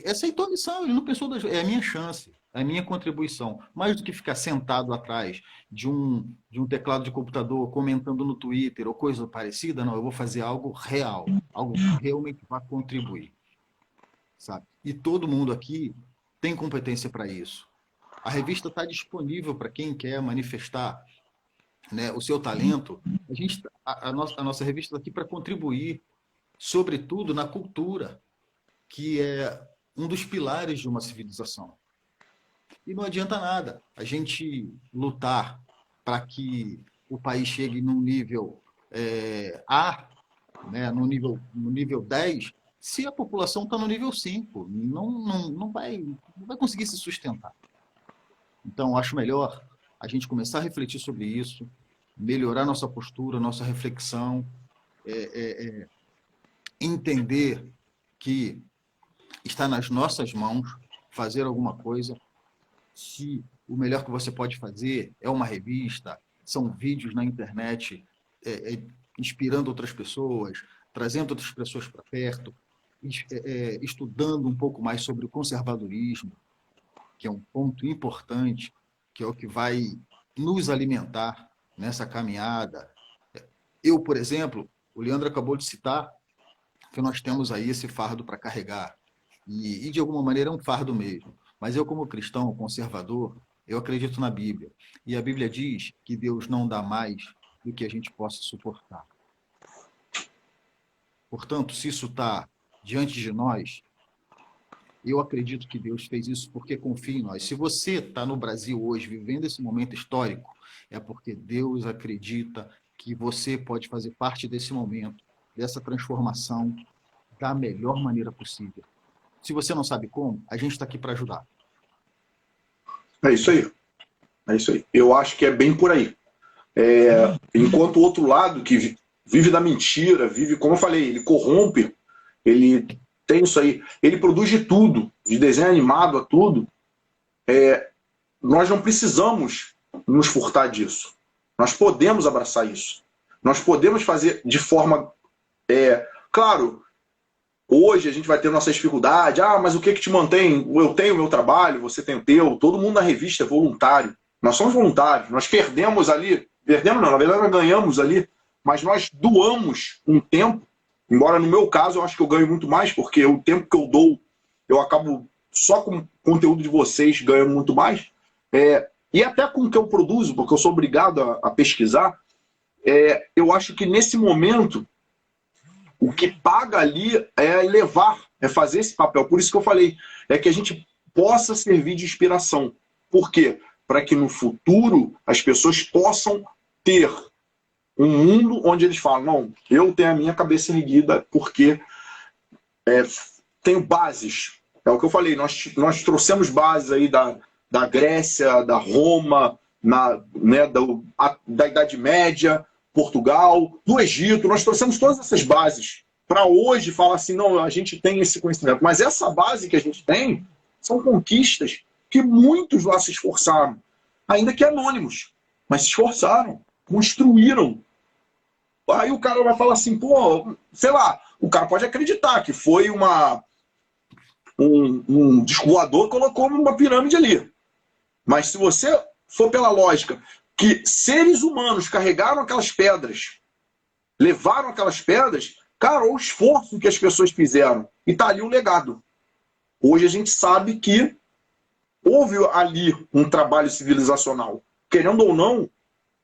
aceitou a missão, ele não pensou, é a minha chance, é a minha contribuição. Mais do que ficar sentado atrás de um teclado de computador, comentando no Twitter ou coisa parecida, não, eu vou fazer algo real, algo que realmente vai contribuir. Sabe? E todo mundo aqui tem competência para isso. A revista está disponível para quem quer manifestar, né, o seu talento. A nossa revista está aqui para contribuir, sobretudo na cultura, que é um dos pilares de uma civilização. E não adianta nada a gente lutar para que o país chegue num nível A, né, no nível 10, se a população está no nível 5. Não vai conseguir se sustentar. Então, acho melhor a gente começar a refletir sobre isso, melhorar nossa postura, nossa reflexão, entender que está nas nossas mãos fazer alguma coisa. Se o melhor que você pode fazer é uma revista, são vídeos na internet inspirando outras pessoas, trazendo outras pessoas para perto, estudando um pouco mais sobre o conservadorismo, que é um ponto importante, que é o que vai nos alimentar nessa caminhada. Eu, por exemplo, o Leandro acabou de citar que nós temos aí esse fardo para carregar. E, de alguma maneira, é um fardo mesmo. Mas eu, como cristão conservador, eu acredito na Bíblia. E a Bíblia diz que Deus não dá mais do que a gente possa suportar. Portanto, se isso está diante de nós, eu acredito que Deus fez isso porque confia em nós. Se você está no Brasil hoje, vivendo esse momento histórico, é porque Deus acredita que você pode fazer parte desse momento, dessa transformação, da melhor maneira possível. Se você não sabe como, a gente está aqui para ajudar. É isso aí. É isso aí. Eu acho que é bem por aí. Enquanto o outro lado, que vive da mentira, vive, como eu falei, ele corrompe, ele tem isso aí, ele produz de tudo, de desenho animado a tudo. Nós não precisamos nos furtar disso. Nós podemos abraçar isso. Nós podemos fazer de forma... claro, hoje a gente vai ter nossa dificuldade. Mas o que te mantém? Eu tenho o meu trabalho, você tem o teu. Todo mundo na revista é voluntário. Nós somos voluntários. Nós perdemos ali. Perdemos não, na verdade nós ganhamos ali. Mas nós doamos um tempo. Embora no meu caso eu acho que eu ganho muito mais, porque o tempo que eu dou, eu acabo só com o conteúdo de vocês ganhando muito mais. E até com o que eu produzo, porque eu sou obrigado a pesquisar. Eu acho que nesse momento, o que paga ali é levar, é fazer esse papel. Por isso que eu falei, é que a gente possa servir de inspiração. Por quê? Para que no futuro as pessoas possam ter um mundo onde eles falam, não, eu tenho a minha cabeça erguida porque tenho bases. É o que eu falei, nós trouxemos bases aí da Grécia, da Roma, da Idade Média, Portugal, do Egito. Nós trouxemos todas essas bases para hoje falar assim, não, a gente tem esse conhecimento. Mas essa base que a gente tem são conquistas que muitos lá se esforçaram, ainda que anônimos, mas se esforçaram, construíram. Aí o cara vai falar assim, pô, sei lá, o cara pode acreditar que foi um disco voador colocou uma pirâmide ali. Mas se você for pela lógica que seres humanos carregaram aquelas pedras, levaram aquelas pedras, cara, olha o esforço que as pessoas fizeram. E tá ali um legado. Hoje a gente sabe que houve ali um trabalho civilizacional. Querendo ou não,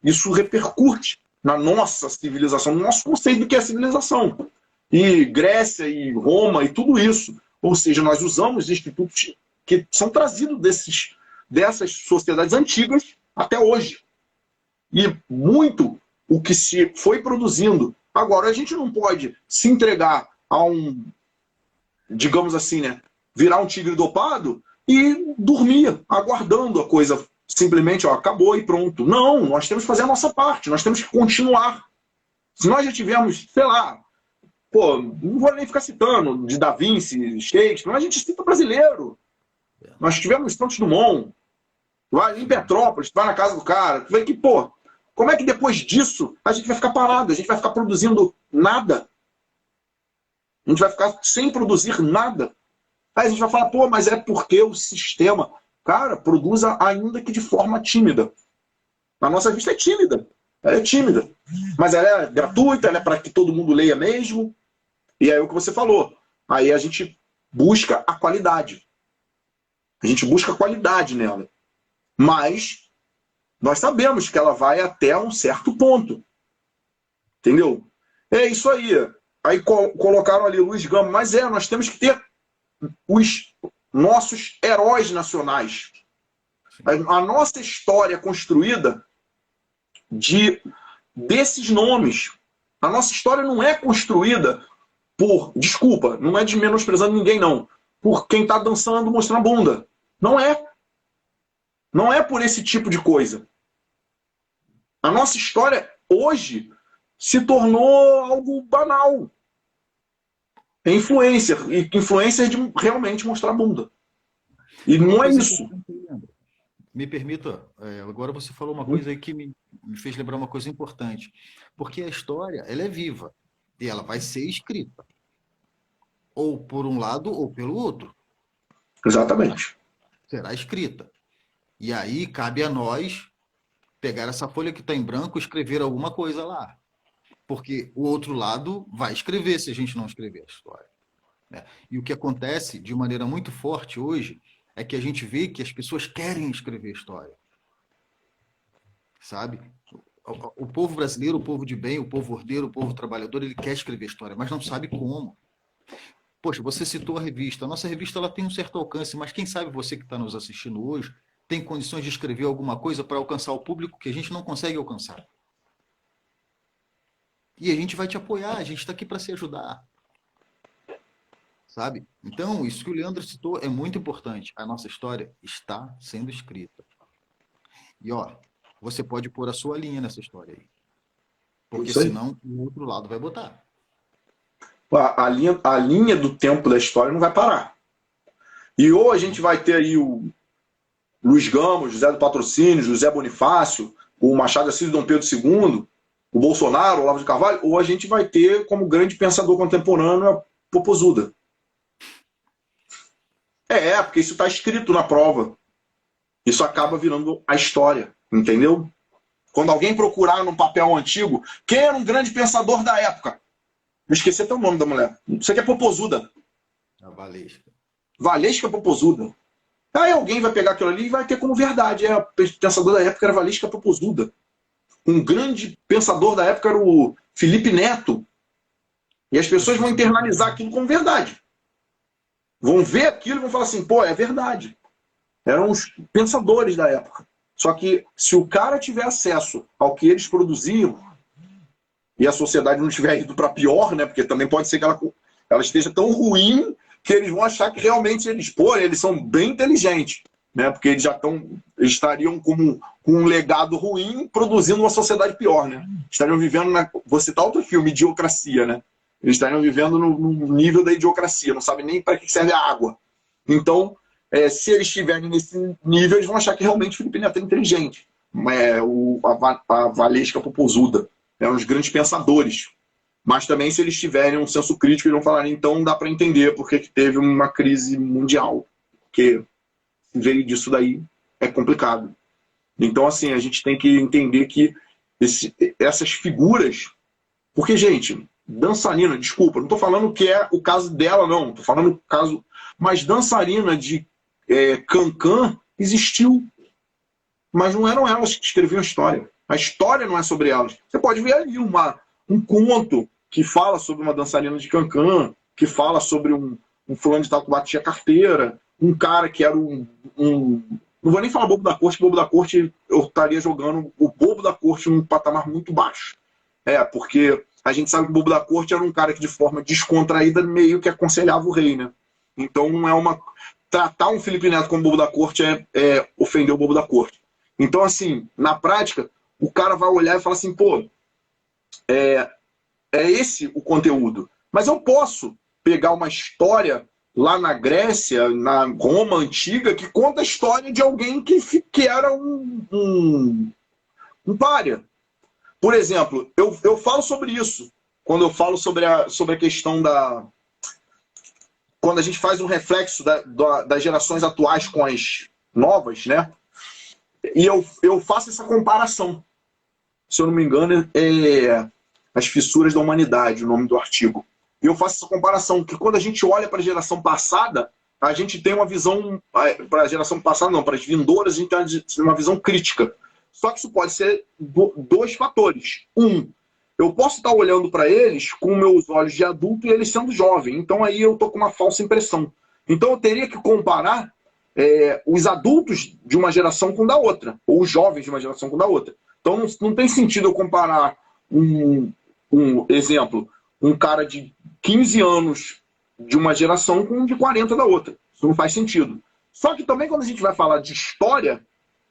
isso repercute na nossa civilização, no nosso conceito do que é civilização. E Grécia e Roma e tudo isso. Ou seja, nós usamos institutos que são trazidos dessas sociedades antigas até hoje. E muito o que se foi produzindo. Agora, a gente não pode se entregar a digamos assim, virar um tigre dopado e dormir, aguardando a coisa simplesmente, acabou e pronto. Não, nós temos que fazer a nossa parte, nós temos que continuar. Se nós já tivemos, sei lá, não vou nem ficar citando de Da Vinci, Shakespeare, mas a gente cita brasileiro. Nós tivemos Santos Dumont, vai em Petrópolis, vai na casa do cara, tu vê que, como é que depois disso a gente vai ficar parado? A gente vai ficar produzindo nada? A gente vai ficar sem produzir nada? Aí a gente vai falar, mas é porque o sistema... Cara, produza ainda que de forma tímida. A nossa revista é tímida. Ela é tímida. Mas ela é gratuita, ela é para que todo mundo leia mesmo. E aí é o que você falou. Aí a gente busca a qualidade. A gente busca a qualidade nela. Mas nós sabemos que ela vai até um certo ponto. Entendeu? É isso aí. Aí colocaram ali Luiz Gama. Mas nós temos que ter os nossos heróis nacionais. A nossa história construída desses nomes. A nossa história não é construída desculpa, não é de menosprezando ninguém, não. Por quem está dançando, mostrando a bunda. Não é. Não é por esse tipo de coisa. A nossa história, hoje, se tornou algo banal. É influencer. E influencer de realmente mostrar a bunda. E não é isso. Me permita, agora você falou uma coisa aí que me fez lembrar uma coisa importante. Porque a história, ela é viva. E ela vai ser escrita. Ou por um lado, ou pelo outro. Exatamente. Será escrita. E aí, cabe a nós pegar essa folha que está em branco e escrever alguma coisa lá. Porque o outro lado vai escrever se a gente não escrever a história, né? E o que acontece de maneira muito forte hoje é que a gente vê que as pessoas querem escrever história, sabe? O povo brasileiro, o povo de bem, o povo ordeiro, o povo trabalhador, ele quer escrever história, mas não sabe como. Poxa, você citou a revista. A nossa revista ela tem um certo alcance, mas quem sabe você que está nos assistindo hoje tem condições de escrever alguma coisa para alcançar o público que a gente não consegue alcançar. E a gente vai te apoiar, a gente está aqui para se ajudar. Sabe? Então, isso que o Leandro citou é muito importante. A nossa história está sendo escrita. E, ó, você pode pôr a sua linha nessa história aí. Porque senão o outro lado vai botar. A linha do tempo da história não vai parar. E ou a gente vai ter aí o Luiz Gama, José do Patrocínio, José Bonifácio, o Machado de Assis, Dom Pedro II, o Bolsonaro, o Olavo de Carvalho, ou a gente vai ter como grande pensador contemporâneo a Popozuda. Porque isso está escrito na prova. Isso acaba virando a história, entendeu? Quando alguém procurar num papel antigo, quem era um grande pensador da época? Eu esqueci até o nome da mulher. Isso aqui é Popozuda. A Valesca. Valesca Popozuda. Aí alguém vai pegar aquilo ali e vai ter como verdade. O pensador da época era Valesca Popozuda. Um grande pensador da época era o Felipe Neto. E as pessoas vão internalizar aquilo como verdade. Vão ver aquilo e vão falar assim, pô, é verdade. Eram os pensadores da época. Só que se o cara tiver acesso ao que eles produziam, e a sociedade não tiver ido para pior, né? Porque também pode ser que ela esteja tão ruim que eles vão achar que realmente eles são bem inteligentes, né? Porque eles estariam com um legado ruim produzindo uma sociedade pior, né? Estariam vivendo vou citar outro filme, Idiocracia, né? Eles estariam vivendo no nível da idiocracia, não sabem nem para que serve a água. Então, se eles estiverem nesse nível, eles vão achar que realmente Felipe Neto é inteligente. A Valesca Popozuda. Eram os grandes pensadores. Mas também, se eles tiverem um senso crítico, eles vão falar, então dá para entender porque que teve uma crise mundial. Porque veio disso daí é complicado. Então, assim, a gente tem que entender que essas figuras... Porque, gente, dançarina, desculpa, não estou falando que é o caso dela, não. Estou falando o caso... Mas dançarina de Cancan existiu. Mas não eram elas que escreviam a história. A história não é sobre elas. Você pode ver ali um conto que fala sobre uma dançarina de Cancan, que fala sobre um fulano de tal que batia carteira, um cara que era não vou nem falar bobo da corte, bobo da corte eu estaria jogando o bobo da corte num patamar muito baixo. Porque a gente sabe que o bobo da corte era um cara que de forma descontraída meio que aconselhava o rei, né? Então não é tratar um Felipe Neto como bobo da corte é ofender o bobo da corte. Então, assim, na prática, o cara vai olhar e falar assim, pô, é esse o conteúdo. Mas eu posso pegar uma história lá na Grécia, na Roma antiga, que conta a história de alguém que era um pária. Por exemplo, eu falo sobre isso, quando eu falo sobre a questão da... Quando a gente faz um reflexo das gerações atuais com as novas, né? E eu faço essa comparação. Se eu não me engano, é As Fissuras da Humanidade, o nome do artigo. E eu faço essa comparação, que quando a gente olha para a geração passada, a gente tem uma visão... Para a geração passada, não, para as vindouras, a gente tem uma visão crítica. Só que isso pode ser dois fatores. Eu posso estar olhando para eles com meus olhos de adulto e eles sendo jovem. Então aí eu estou com uma falsa impressão. Então eu teria que comparar os adultos de uma geração com da outra, ou os jovens de uma geração com da outra. Então não tem sentido eu comparar um exemplo, um cara de 15 anos de uma geração com um de 40 da outra. Isso não faz sentido. Só que também quando a gente vai falar de história,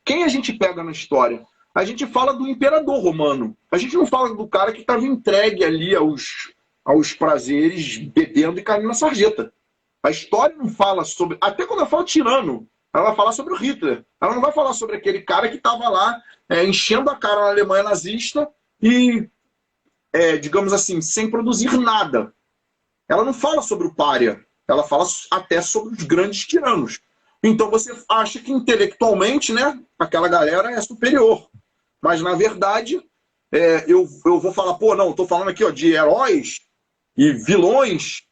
quem a gente pega na história? A gente fala do imperador romano. A gente não fala do cara que estava entregue ali aos prazeres, bebendo e caindo na sarjeta. A história não fala sobre... Até quando ela fala tirano, ela vai falar sobre o Hitler. Ela não vai falar sobre aquele cara que estava lá enchendo a cara na Alemanha nazista e, digamos assim, sem produzir nada. Ela não fala sobre o pária. Ela fala até sobre os grandes tiranos. Então você acha que intelectualmente, né, aquela galera é superior. Mas, na verdade, eu vou falar, pô, não, estou falando aqui ó, de heróis e vilões,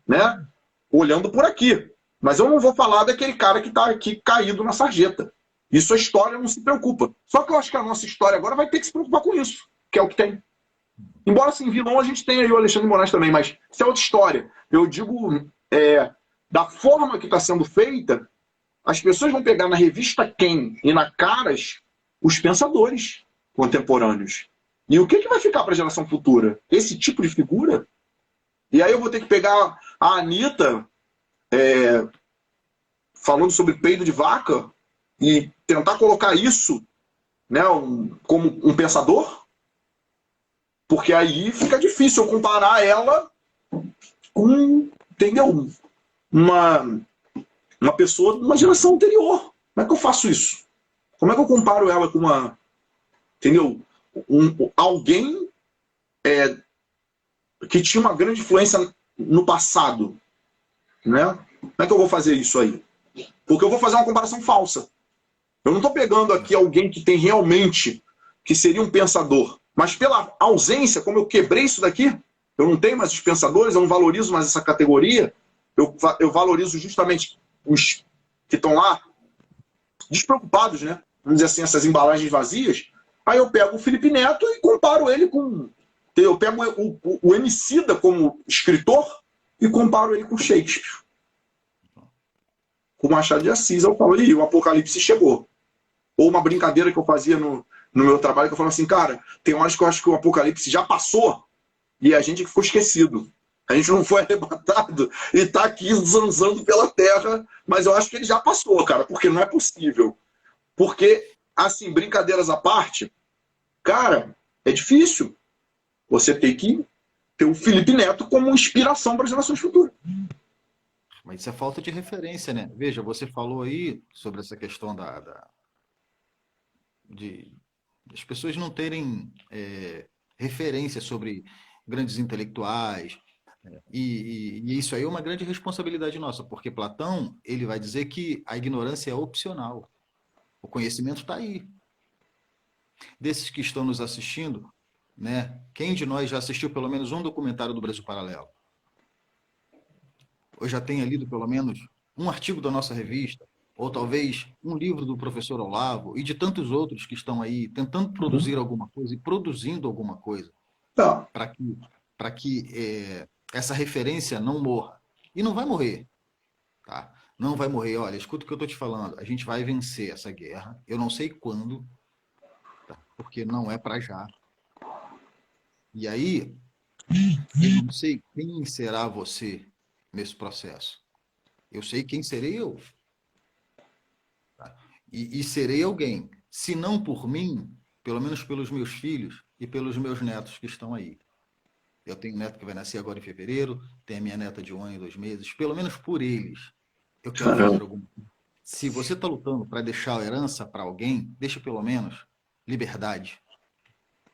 né? Olhando por aqui. Mas eu não vou falar daquele cara que está aqui caído na sarjeta. Isso a história não se preocupa. Só que eu acho que a nossa história agora vai ter que se preocupar com isso, que é o que tem. Embora, assim, vilão a gente tenha aí o Alexandre de Moraes também, mas isso é outra história. Eu digo, da forma que está sendo feita, as pessoas vão pegar na revista Quem e na Caras os pensadores contemporâneos. E o que vai ficar para a geração futura? Esse tipo de figura? E aí eu vou ter que pegar a Anitta falando sobre peido de vaca e tentar colocar isso, né, como um pensador? Porque aí fica difícil eu comparar ela com, entendeu? Uma pessoa de uma geração anterior. Como é que eu faço isso? Como é que eu comparo ela com uma... Entendeu? Alguém que tinha uma grande influência no passado. Né? Como é que eu vou fazer isso aí? Porque eu vou fazer uma comparação falsa. Eu não estou pegando aqui alguém que tem realmente, que seria um pensador. Mas pela ausência, como eu quebrei isso daqui, eu não tenho mais os pensadores, eu não valorizo mais essa categoria, eu valorizo justamente os que estão lá despreocupados, né? Vamos dizer assim, essas embalagens vazias. Aí eu pego o Felipe Neto e comparo ele com... Eu pego o Emicida como escritor e comparo ele com Shakespeare. Com Machado de Assis, eu falo, o Apocalipse chegou. Ou uma brincadeira que eu fazia no meu trabalho, que eu falo assim, cara, tem horas que eu acho que o Apocalipse já passou e a gente ficou esquecido. A gente não foi arrebatado e está aqui zanzando pela terra, mas eu acho que ele já passou, cara, porque não é possível. Porque, assim, brincadeiras à parte, cara, é difícil. Você tem que ter o Felipe Neto como inspiração para as gerações futuras. Mas isso é falta de referência, né? Veja, você falou aí sobre essa questão de as pessoas não terem referência sobre grandes intelectuais, e isso aí é uma grande responsabilidade nossa, porque Platão ele vai dizer que a ignorância é opcional. O conhecimento está aí. Desses que estão nos assistindo, né? Quem de nós já assistiu pelo menos um documentário do Brasil Paralelo? Ou já tenha lido pelo menos um artigo da nossa revista? Ou talvez um livro do professor Olavo e de tantos outros que estão aí tentando produzir alguma coisa e produzindo alguma coisa Tá. para que essa referência não morra. E não vai morrer, tá? Não vai morrer. Olha, escuta o que eu estou te falando. A gente vai vencer essa guerra. Eu não sei quando, tá? Porque não é para já. E aí, eu não sei quem será você nesse processo. Eu sei quem serei eu. Tá? E serei alguém. Se não por mim, pelo menos pelos meus filhos e pelos meus netos que estão aí. Eu tenho um neto que vai nascer agora em fevereiro, tenho a minha neta de 1 ano e 2 meses. Pelo menos por eles, eu quero fazer alguma coisa. Se você está lutando para deixar a herança para alguém, deixa pelo menos liberdade.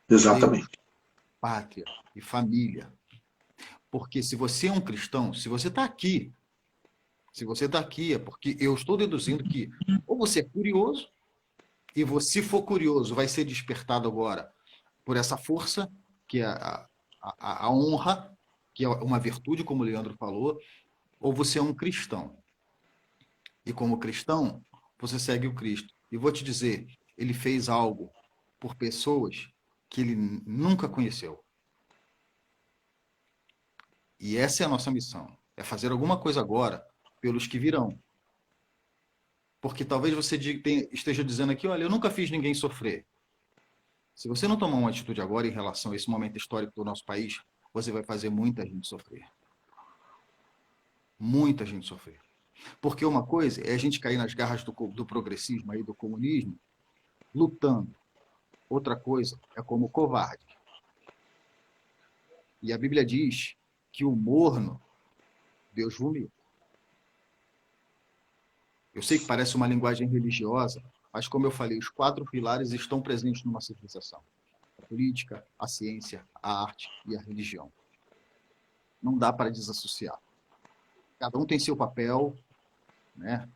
Exatamente. Deus, pátria e família. Porque se você é um cristão, se você está aqui é porque eu estou deduzindo que ou você é curioso, e você, se for curioso, vai ser despertado agora por essa força, que é a honra, que é uma virtude, como o Leandro falou, ou você é um cristão. E como cristão, você segue o Cristo. E vou te dizer, ele fez algo por pessoas que ele nunca conheceu. E essa é a nossa missão. É fazer alguma coisa agora pelos que virão. Porque talvez você esteja dizendo aqui, olha, eu nunca fiz ninguém sofrer. Se você não tomar uma atitude agora em relação a esse momento histórico do nosso país, você vai fazer muita gente sofrer. Muita gente sofrer. Porque uma coisa é a gente cair nas garras do progressismo, aí, do comunismo, lutando. Outra coisa é como covarde. E a Bíblia diz que o morno, Deus vomita. Eu sei que parece uma linguagem religiosa, mas como eu falei, os 4 pilares estão presentes numa civilização. A política, a ciência, a arte e a religião. Não dá para desassociar. Cada um tem seu papel, né?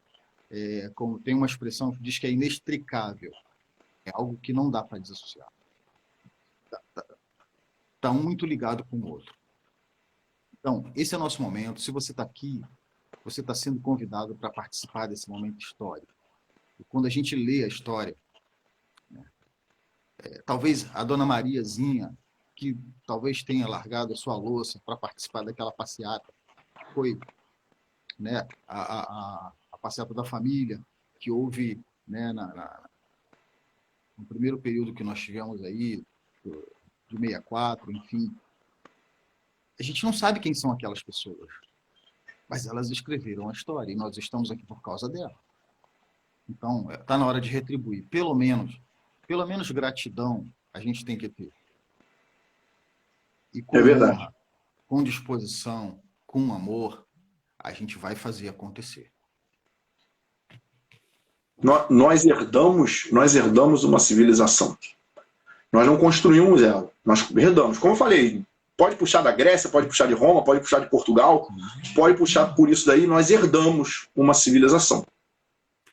Como tem uma expressão que diz que é inextricável. É algo que não dá para desassociar. tá um muito ligado com o outro. Então, esse é o nosso momento. Se você está aqui, você está sendo convidado para participar desse momento histórico. E quando a gente lê a história, né, talvez a Dona Mariazinha, que talvez tenha largado a sua louça para participar daquela passeata, foi, né, a passeata da família, que houve, né, no primeiro período que nós tivemos aí, de 64, enfim. A gente não sabe quem são aquelas pessoas, mas elas escreveram a história e nós estamos aqui por causa dela. Então, está na hora de retribuir. Pelo menos gratidão a gente tem que ter. E com honra, com disposição, com amor, a gente vai fazer acontecer. Nós herdamos uma civilização. Nós não construímos ela, nós herdamos. Como eu falei, pode puxar da Grécia, pode puxar de Roma, pode puxar de Portugal, pode puxar por isso daí, nós herdamos uma civilização.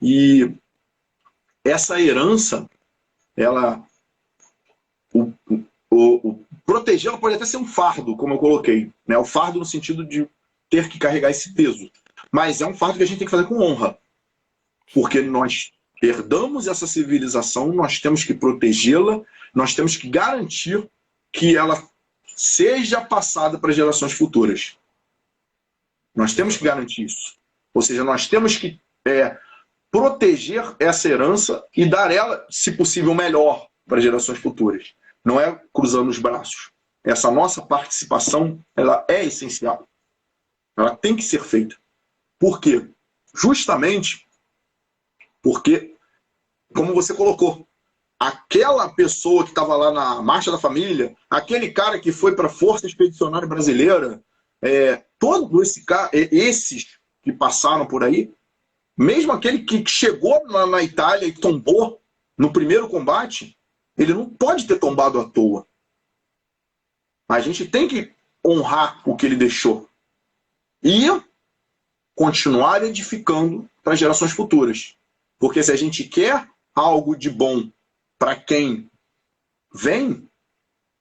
E essa herança, protegê-la pode até ser um fardo, como eu coloquei, né? O fardo no sentido de ter que carregar esse peso. Mas é um fardo que a gente tem que fazer com honra. Porque nós herdamos essa civilização, nós temos que protegê-la, nós temos que garantir que ela seja passada para gerações futuras. Nós temos que garantir isso. Ou seja, nós temos que proteger essa herança e dar ela, se possível, melhor para gerações futuras. Não é cruzando os braços. Essa nossa participação, ela é essencial. Ela tem que ser feita. Por quê? Justamente porque, como você colocou, aquela pessoa que estava lá na Marcha da Família, aquele cara que foi para a Força Expedicionária Brasileira, esses que passaram por aí, mesmo aquele que chegou na Itália e tombou no primeiro combate, ele não pode ter tombado à toa. A gente tem que honrar o que ele deixou e continuar edificando para gerações futuras. Porque se a gente quer algo de bom para quem vem,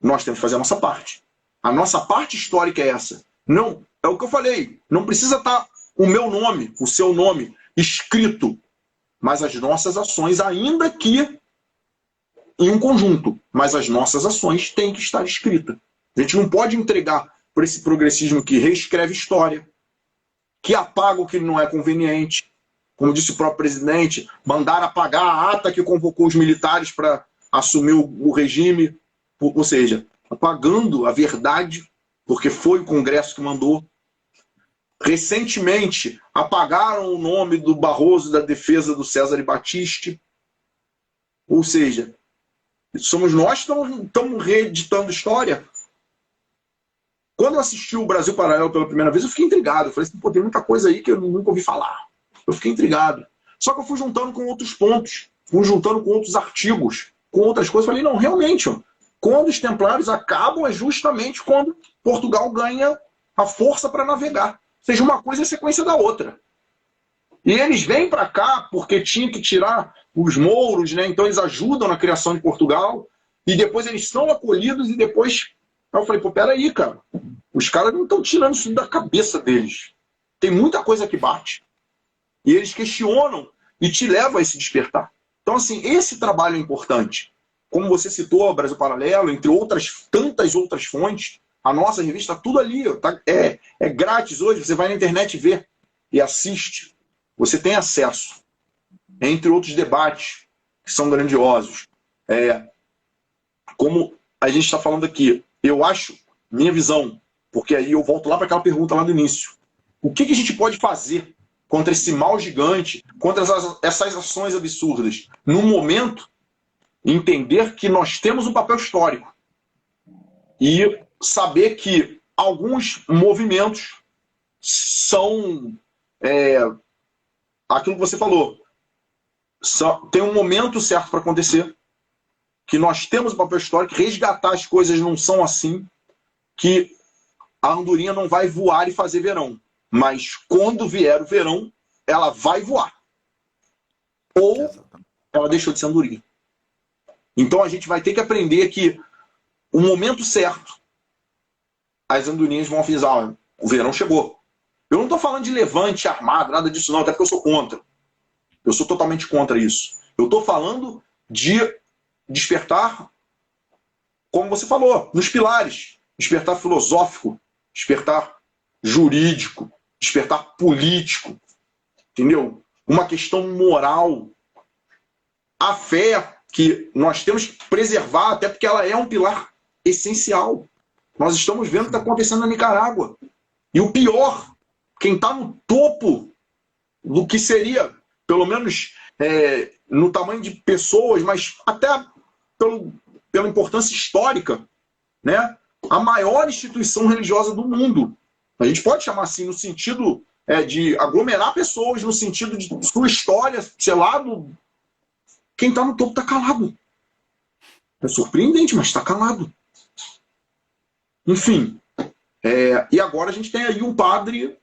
nós temos que fazer a nossa parte. A nossa parte histórica é essa. Não, é o que eu falei, não precisa estar o meu nome, o seu nome escrito, mas as nossas ações, ainda que em um conjunto, mas as nossas ações têm que estar escritas. A gente não pode entregar por esse progressismo que reescreve história, que apaga o que não é conveniente. Como disse o próprio presidente, mandar apagar a ata que convocou os militares para assumir o regime, ou seja, apagando a verdade, porque foi o Congresso que mandou. Recentemente, apagaram o nome do Barroso da defesa do César Battisti. Ou seja, somos nós que estamos reeditando história. Quando eu assisti o Brasil Paralelo pela primeira vez, eu fiquei intrigado. Eu falei assim, pô, tem muita coisa aí que eu nunca ouvi falar. Eu fiquei intrigado. Só que eu fui juntando com outros pontos, fui juntando com outros artigos, com outras coisas. Falei, não, realmente, quando os templários acabam é justamente quando Portugal ganha a força para navegar. Ou seja, uma coisa é sequência da outra. E eles vêm para cá porque tinha que tirar os mouros, né? Então eles ajudam na criação de Portugal, e depois eles são acolhidos, e depois... Eu falei, pô, peraí, cara. Os caras não estão tirando isso da cabeça deles. Tem muita coisa que bate. E eles questionam e te levam a esse despertar. Então, assim, esse trabalho é importante. Como você citou, o Brasil Paralelo, entre outras, tantas outras fontes, a nossa revista, tudo ali. É grátis hoje, você vai na internet ver e assiste. Você tem acesso. Entre outros debates que são grandiosos. Como a gente está falando aqui, eu acho, minha visão, porque aí eu volto lá para aquela pergunta lá do início. O que a gente pode fazer contra esse mal gigante, contra essas ações absurdas? No momento, entender que nós temos um papel histórico. E saber que alguns movimentos são aquilo que você falou. Tem um momento certo para acontecer, que nós temos um papel histórico, resgatar as coisas não são assim, que a andorinha não vai voar e fazer verão. Mas quando vier o verão, ela vai voar. Ou ela deixou de ser andorinha. Então a gente vai ter que aprender que o momento certo, as andorinhas vão avisar, o verão chegou. Eu não estou falando de levante armado, nada disso não, até porque eu sou contra. Eu sou totalmente contra isso. Eu estou falando de despertar, como você falou, nos pilares. Despertar filosófico, despertar jurídico, despertar político, entendeu? Uma questão moral. A fé que nós temos que preservar, até porque ela é um pilar essencial. Nós estamos vendo o que está acontecendo na Nicarágua. E o pior, quem está no topo do que seria, pelo menos no tamanho de pessoas, mas até pela importância histórica, né? A maior instituição religiosa do mundo. A gente pode chamar assim, no sentido de aglomerar pessoas, no sentido de sua história, sei lá, quem está no topo está calado. É surpreendente, mas está calado. Enfim, e agora a gente tem aí um padre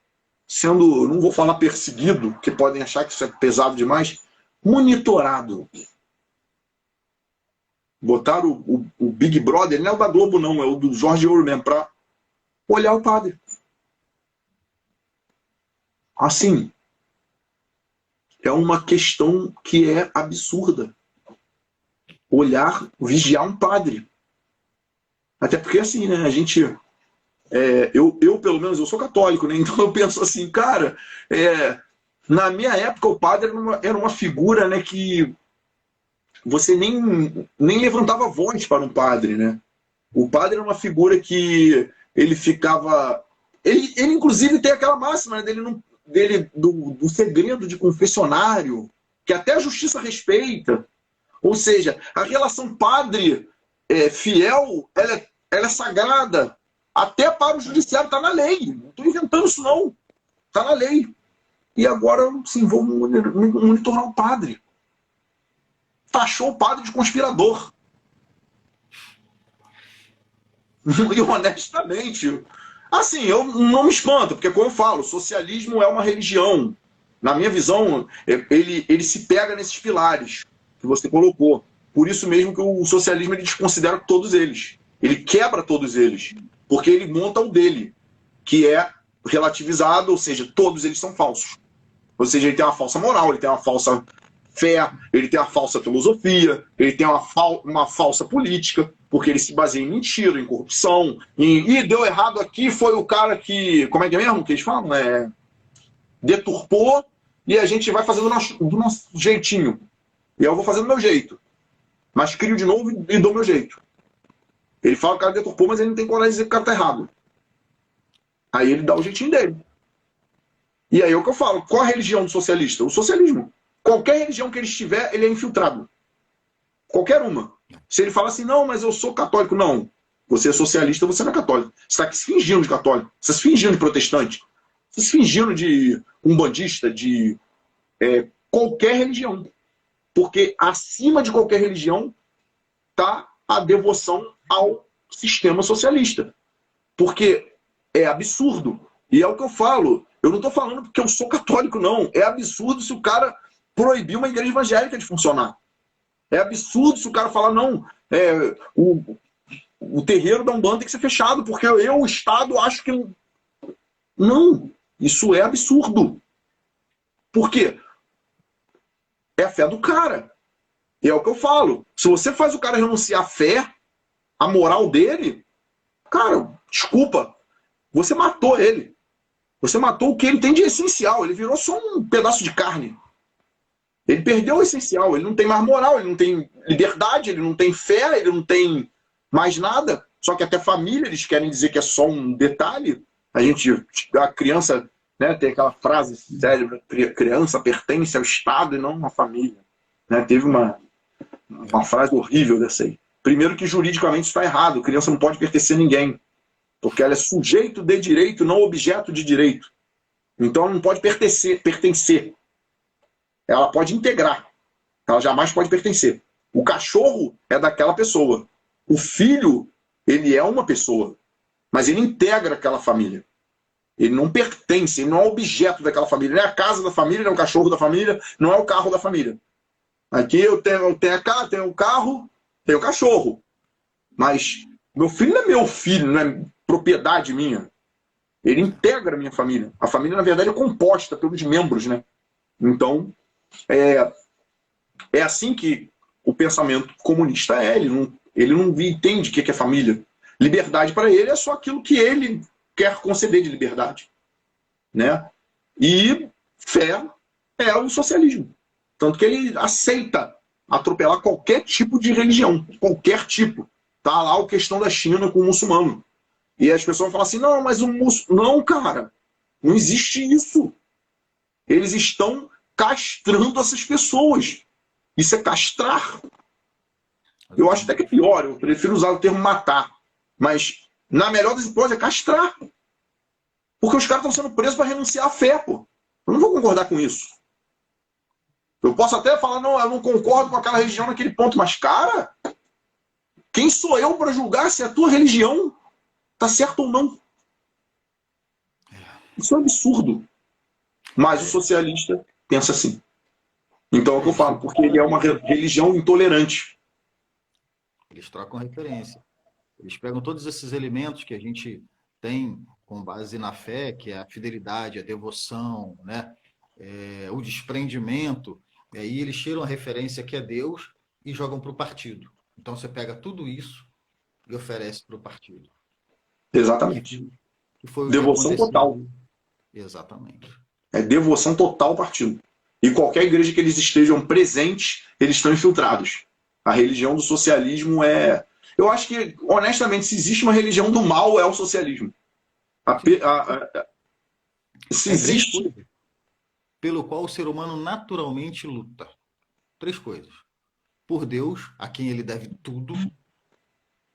sendo, não vou falar perseguido, porque podem achar que isso é pesado demais, monitorado. Botaram o Big Brother, não é o da Globo não, é o do Jorge Ouro mesmo, para olhar o padre. Assim, é uma questão que é absurda. Olhar, vigiar um padre. Até porque assim, né, a gente... eu, pelo menos, eu sou católico, né? Então eu penso assim, cara, na minha época o padre era uma figura, né, que você nem levantava a voz para um padre, né? O padre era uma figura que ele ficava... Ele inclusive tem aquela máxima, né, do segredo de confessionário, que até a justiça respeita. Ou seja, a relação padre-fiel, ela é sagrada. Até para o judiciário, está na lei. Não estou inventando isso, não. Está na lei. E agora, sim, vou monitorar o padre. Taxou o padre de conspirador. E honestamente, assim, eu não me espanto, porque como eu falo, o socialismo é uma religião. Na minha visão, ele se pega nesses pilares que você colocou. Por isso mesmo que o socialismo ele desconsidera todos eles. Ele quebra todos eles. Porque ele monta o dele, que é relativizado, ou seja, todos eles são falsos. Ou seja, ele tem uma falsa moral, ele tem uma falsa fé, ele tem uma falsa filosofia, ele tem uma falsa política, porque ele se baseia em mentira, em corrupção, e deu errado aqui, foi o cara que, como é que é mesmo que eles falam? Deturpou, e a gente vai fazendo do nosso jeitinho. E eu vou fazendo do meu jeito. Mas crio de novo e dou meu jeito. Ele fala que o cara deturpou, mas ele não tem coragem de dizer que o cara tá errado. Aí ele dá o jeitinho dele. E aí é o que eu falo. Qual a religião do socialista? O socialismo. Qualquer religião que ele estiver, ele é infiltrado. Qualquer uma. Se ele fala assim, não, mas eu sou católico. Não. Você é socialista, você não é católico. Você está se fingindo de católico. Você está se fingindo de protestante. Você está se fingindo de umbandista, de qualquer religião. Porque acima de qualquer religião está a devoção ao sistema socialista. Porque é absurdo. E é o que eu falo. Eu não estou falando porque eu sou católico, não. É absurdo se o cara proibir uma igreja evangélica de funcionar. É absurdo se o cara falar, não, o terreiro da Umbanda tem que ser fechado, porque o Estado, acho que... Não, isso é absurdo. Por quê? É a fé do cara. E é o que eu falo. Se você faz o cara renunciar à fé, à moral dele, cara, desculpa, você matou ele. Você matou o que ele tem de essencial. Ele virou só um pedaço de carne. Ele perdeu o essencial. Ele não tem mais moral, ele não tem liberdade, ele não tem fé, ele não tem mais nada. Só que até família, eles querem dizer que é só um detalhe. A criança, né, tem aquela frase célebre, criança pertence ao Estado e não à família. Né? Teve uma frase horrível dessa aí. Primeiro que juridicamente isso está errado. Criança não pode pertencer a ninguém. Porque ela é sujeito de direito, não objeto de direito. Então ela não pode pertencer. Ela pode integrar. Ela jamais pode pertencer. O cachorro é daquela pessoa. O filho, ele é uma pessoa. Mas ele integra aquela família. Ele não pertence, ele não é objeto daquela família. Não é a casa da família, não é o cachorro da família, não é o carro da família. Aqui eu tenho a casa, tenho o carro, tenho o cachorro. Mas Meu filho não é meu filho, não é propriedade minha. Ele integra a minha família. A família, na verdade, é composta pelos membros, né? Então, é assim que o pensamento comunista é. Ele não entende o que é família. Liberdade para ele é só aquilo que ele quer conceder de liberdade, né? E fé é o socialismo. Tanto que ele aceita atropelar qualquer tipo de religião, qualquer tipo. Tá lá a questão da China com o muçulmano. E as pessoas falam assim, não, mas o muçulmano... Não, cara, não existe isso. Eles estão castrando essas pessoas. Isso é castrar. Eu acho até que é pior, eu prefiro usar o termo matar. Mas, na melhor das hipóteses, é castrar. Porque os caras estão sendo presos para renunciar à fé, pô. Eu não vou concordar com isso. Eu posso até falar, não, eu não concordo com aquela religião naquele ponto, mas, cara, quem sou eu para julgar se a tua religião está certa ou não? Isso é um absurdo. Mas o socialista pensa assim. Então é o que eu falo, porque ele é uma religião intolerante. Eles trocam referência. Eles pegam todos esses elementos que a gente tem com base na fé, que é a fidelidade, a devoção, né? O desprendimento, e aí eles tiram a referência que é Deus e jogam para o partido. Então você pega tudo isso e oferece para o partido. Exatamente. E foi o devoção total. Exatamente. É devoção total ao partido. E qualquer igreja que eles estejam presentes, eles estão infiltrados. A religião do socialismo é... Eu acho que, honestamente, se existe uma religião do mal, é o socialismo. Se existe... Pelo qual o ser humano naturalmente luta. 3 coisas. Por Deus, a quem ele deve tudo,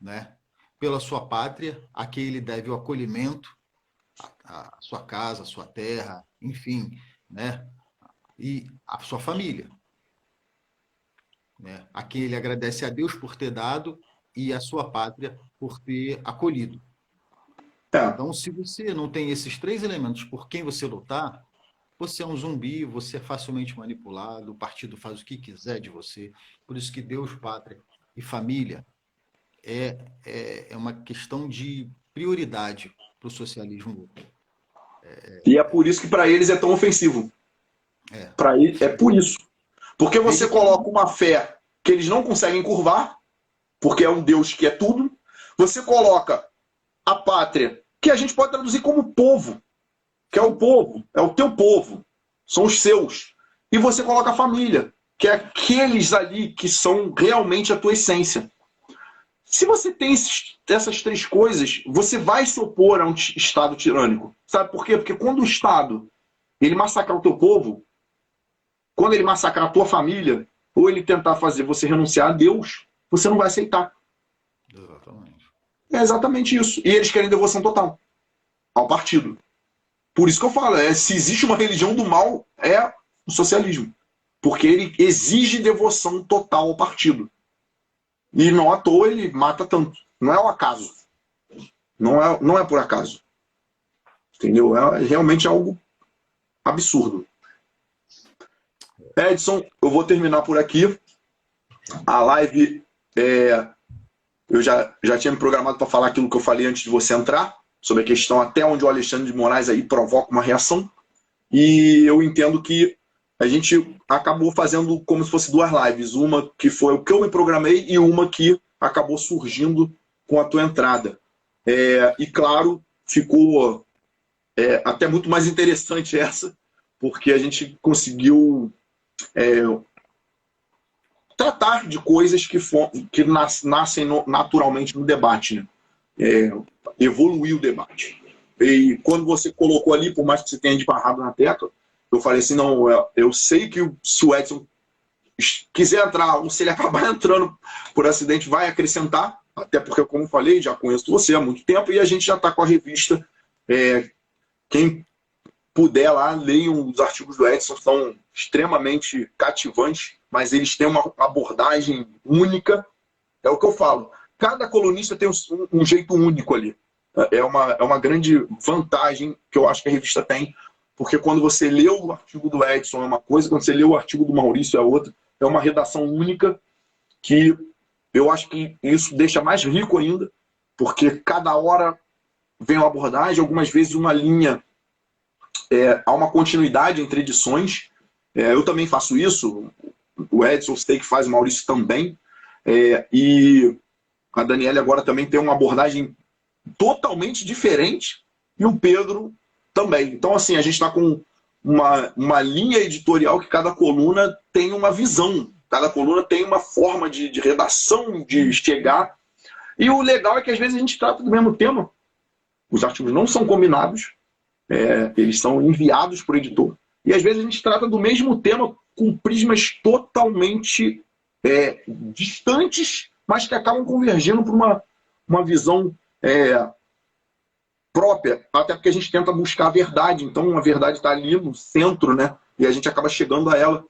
né? Pela sua pátria, a quem ele deve o acolhimento, a sua casa, a sua terra, enfim, né? E a sua família, né? A quem ele agradece a Deus por ter dado e a sua pátria por ter acolhido. Então, se você não tem esses 3 elementos por quem você lutar, você é um zumbi, você é facilmente manipulado, o partido faz o que quiser de você. Por isso que Deus, pátria e família é uma questão de prioridade para o socialismo. E é por isso que para eles é tão ofensivo. Para eles é por isso. Porque você coloca uma fé que eles não conseguem curvar, porque é um Deus que é tudo. Você coloca a pátria, que a gente pode traduzir como povo, que é o povo, é o teu povo, são os seus. E você coloca a família, que é aqueles ali que são realmente a tua essência. Se você tem essas 3 coisas, você vai se opor a um Estado tirânico. Sabe por quê? Porque quando o Estado ele massacrar o teu povo, quando ele massacrar a tua família, ou ele tentar fazer você renunciar a Deus, você não vai aceitar. Exatamente. É exatamente isso. E eles querem devoção total ao partido. Por isso que eu falo, se existe uma religião do mal, é o socialismo. Porque ele exige devoção total ao partido. E não à toa ele mata tanto. Não é o acaso. Não é por acaso. Entendeu? É realmente algo absurdo. Edson, eu vou terminar por aqui. A live, eu já tinha me programado para falar aquilo que eu falei antes de você entrar, sobre a questão até onde o Alexandre de Moraes aí provoca uma reação. E eu entendo que a gente acabou fazendo como se fosse 2 lives. Uma que foi o que eu me programei e uma que acabou surgindo com a tua entrada. E claro, ficou até muito mais interessante essa, porque a gente conseguiu tratar de coisas que nascem naturalmente no debate, né? Evoluir o debate. E quando você colocou ali, por mais que você tenha esbarrado na tecla, eu falei assim, não, eu sei que se o Edson quiser entrar, ou se ele acabar entrando por acidente, vai acrescentar, até porque, como eu falei, já conheço você há muito tempo, e a gente já está com a revista. Quem puder lá, leiam os artigos do Edson, são extremamente cativantes, mas eles têm uma abordagem única. É o que eu falo. Cada colunista tem um jeito único ali. É uma grande vantagem que eu acho que a revista tem, porque quando você lê o artigo do Edson é uma coisa, quando você lê o artigo do Maurício é outra. É uma redação única que eu acho que isso deixa mais rico ainda porque cada hora vem uma abordagem, algumas vezes uma linha, há uma continuidade entre edições. Eu também faço isso, o Edson sei que faz, o Maurício também, e a Daniela agora também tem uma abordagem totalmente diferente, e o Pedro também. Então, assim, a gente está com uma linha editorial que cada coluna tem uma visão, cada coluna tem uma forma de redação, de chegar. E o legal é que às vezes a gente trata do mesmo tema. Os artigos não são combinados, eles são enviados para o editor. E às vezes a gente trata do mesmo tema com prismas totalmente distantes, mas que acabam convergindo para uma visão própria, até porque a gente tenta buscar a verdade. Então a verdade está ali no centro, né? E a gente acaba chegando a ela.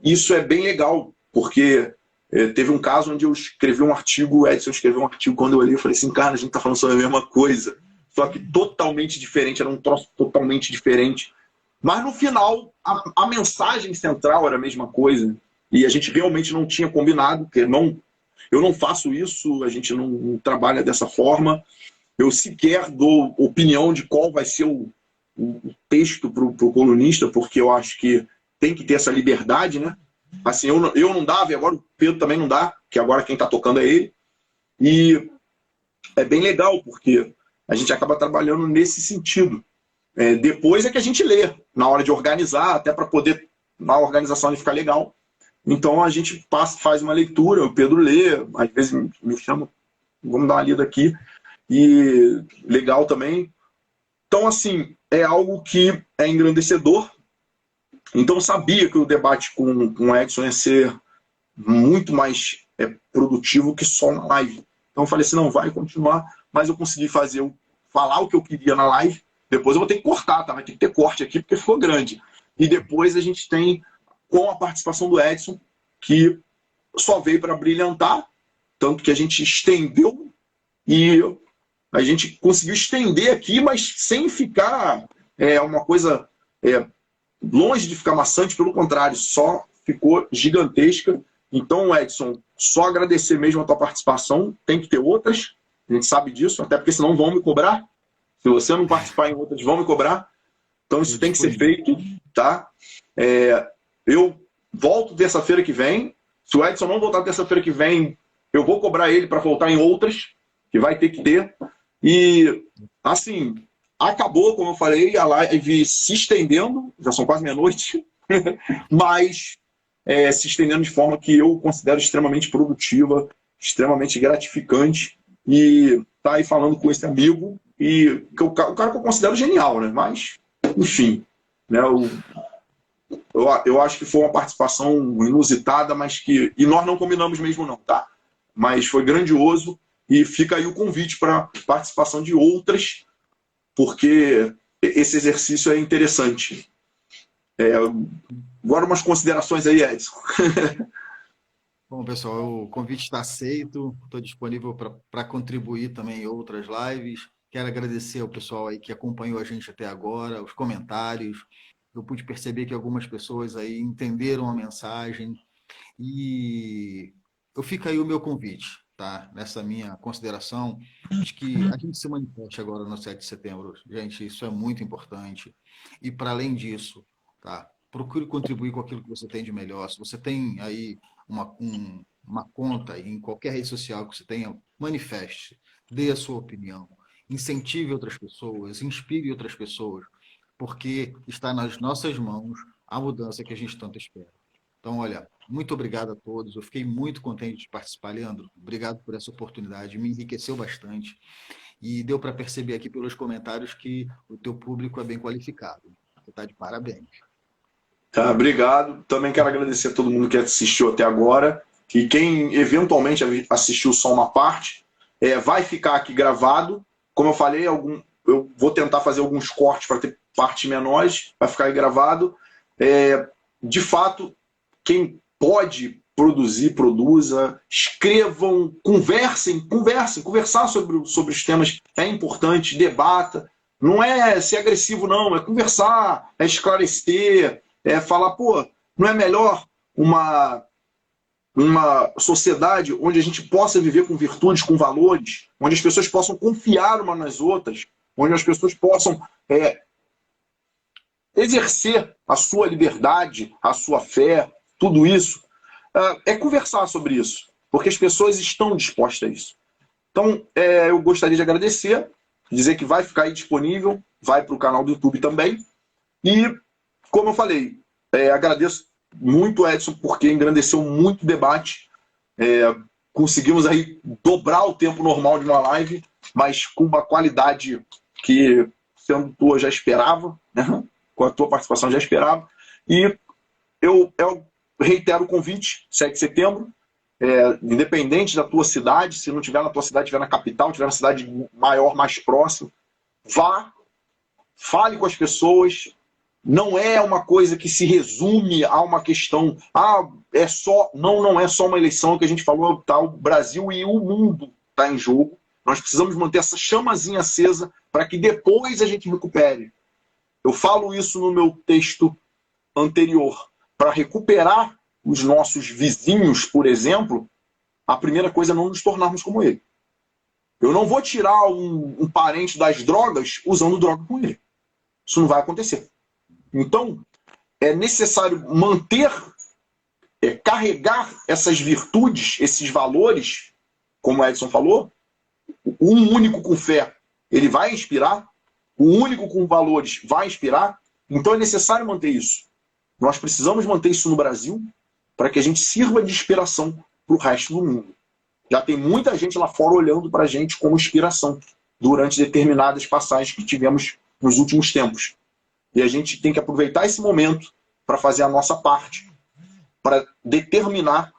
Isso é bem legal, porque teve um caso onde eu escrevi um artigo, o Edson escreveu um artigo, quando eu olhei eu falei assim, cara, a gente está falando sobre a mesma coisa, só que totalmente diferente, era um troço totalmente diferente. Mas no final, a mensagem central era a mesma coisa, e a gente realmente não tinha combinado, porque eu não faço isso, a gente não trabalha dessa forma, eu sequer dou opinião de qual vai ser o texto para o colunista, porque eu acho que tem que ter essa liberdade, né? Assim, eu não dava, e agora o Pedro também não dá, que agora quem está tocando é ele. E é bem legal, porque a gente acaba trabalhando nesse sentido. Depois é que a gente lê, na hora de organizar, até para poder a organização ficar legal. Então a gente faz uma leitura, o Pedro lê, às vezes me chama, vamos dar uma lida aqui. E legal também. Então, assim, é algo que é engrandecedor. Então eu sabia que o debate com o Edson ia ser muito mais produtivo que só na live. Então eu falei assim, não, vai continuar, mas eu consegui falar o que eu queria na live. Depois eu vou ter que cortar, tá? Vai ter que ter corte aqui, porque ficou grande. E depois a gente tem, com a participação do Edson, que só veio para brilhantar, tanto que a gente estendeu e a gente conseguiu estender aqui, mas sem ficar uma coisa longe de ficar maçante, pelo contrário, só ficou gigantesca. Então, Edson, só agradecer mesmo a tua participação, tem que ter outras, a gente sabe disso, até porque senão vão me cobrar. Se você não participar em outras, vão me cobrar. Então isso tem que ser feito, tá? Eu volto terça-feira que vem. Se o Edson não voltar terça-feira que vem, eu vou cobrar ele para voltar em outras, que vai ter que ter. E, assim, acabou, como eu falei, a live se estendendo, já são quase meia-noite, mas se estendendo de forma que eu considero extremamente produtiva, extremamente gratificante, e tá aí falando com esse amigo, e o cara que eu considero genial, né? Mas, enfim, né? Eu acho que foi uma participação inusitada, mas que... E nós não combinamos mesmo não, tá? Mas foi grandioso, e fica aí o convite para participação de outras, porque esse exercício é interessante. Agora umas considerações aí, Edson. Bom, pessoal, o convite está aceito, estou disponível para contribuir também em outras lives. Quero agradecer ao pessoal aí que acompanhou a gente até agora, os comentários. Eu pude perceber que algumas pessoas aí entenderam a mensagem e fica aí o meu convite, tá? Nessa minha consideração, de que a gente se manifeste agora no 7 de setembro. Gente, isso é muito importante. E para além disso, tá? Procure contribuir com aquilo que você tem de melhor. Se você tem aí uma conta em qualquer rede social que você tenha, manifeste, dê a sua opinião, incentive outras pessoas, inspire outras pessoas, porque está nas nossas mãos a mudança que a gente tanto espera. Então, olha, muito obrigado a todos. Eu fiquei muito contente de participar, Leandro. Obrigado por essa oportunidade, me enriqueceu bastante. E deu para perceber aqui pelos comentários que o teu público é bem qualificado. Você está de parabéns. Tá, obrigado. Também quero agradecer a todo mundo que assistiu até agora. E quem eventualmente assistiu só uma parte, vai ficar aqui gravado. Como eu falei, eu vou tentar fazer alguns cortes para ter partes menores, vai ficar aí gravado. De fato, quem pode produzir, produza, escrevam, conversar sobre os temas é importante, debata. Não é ser agressivo, não, é conversar, é esclarecer, é falar, pô, não é melhor uma uma sociedade onde a gente possa viver com virtudes, com valores, onde as pessoas possam confiar umas nas outras, onde as pessoas possam exercer a sua liberdade, a sua fé, tudo isso, é conversar sobre isso, porque as pessoas estão dispostas a isso. Então, eu gostaria de agradecer, dizer que vai ficar aí disponível, vai para o canal do YouTube também, e, como eu falei, agradeço muito, Edson, porque engrandeceu muito o debate, conseguimos aí dobrar o tempo normal de uma live, mas com uma qualidade que, sendo tua, já esperava, né? Com a tua participação já esperava, e eu reitero o convite, 7 de setembro, independente da tua cidade, se não tiver na tua cidade, tiver na capital, tiver na cidade maior, mais próxima, vá, fale com as pessoas. Não é uma coisa que se resume a uma questão, não é só uma eleição que a gente falou, tá, o Brasil e o mundo está em jogo. Nós precisamos manter essa chamazinha acesa para que depois a gente recupere. Eu falo isso no meu texto anterior. Para recuperar os nossos vizinhos, por exemplo, a primeira coisa é não nos tornarmos como ele. Eu não vou tirar um parente das drogas usando droga com ele. Isso não vai acontecer. Então, é necessário manter, carregar essas virtudes, esses valores, como o Edson falou. Um único com fé, ele vai inspirar. O único com valores vai inspirar. Então é necessário manter isso. Nós precisamos manter isso no Brasil para que a gente sirva de inspiração para o resto do mundo. Já tem muita gente lá fora olhando para a gente como inspiração durante determinadas passagens que tivemos nos últimos tempos. E a gente tem que aproveitar esse momento para fazer a nossa parte, para determinar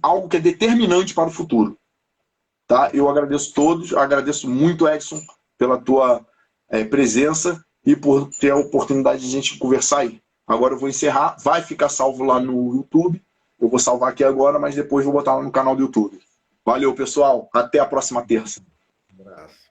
algo que é determinante para o futuro. Tá? Eu agradeço todos, agradeço muito, Edson, pela tua presença e por ter a oportunidade de a gente conversar aí. Agora eu vou encerrar, vai ficar salvo lá no YouTube, eu vou salvar aqui agora, mas depois vou botar lá no canal do YouTube. Valeu, pessoal, até a próxima terça. Um abraço.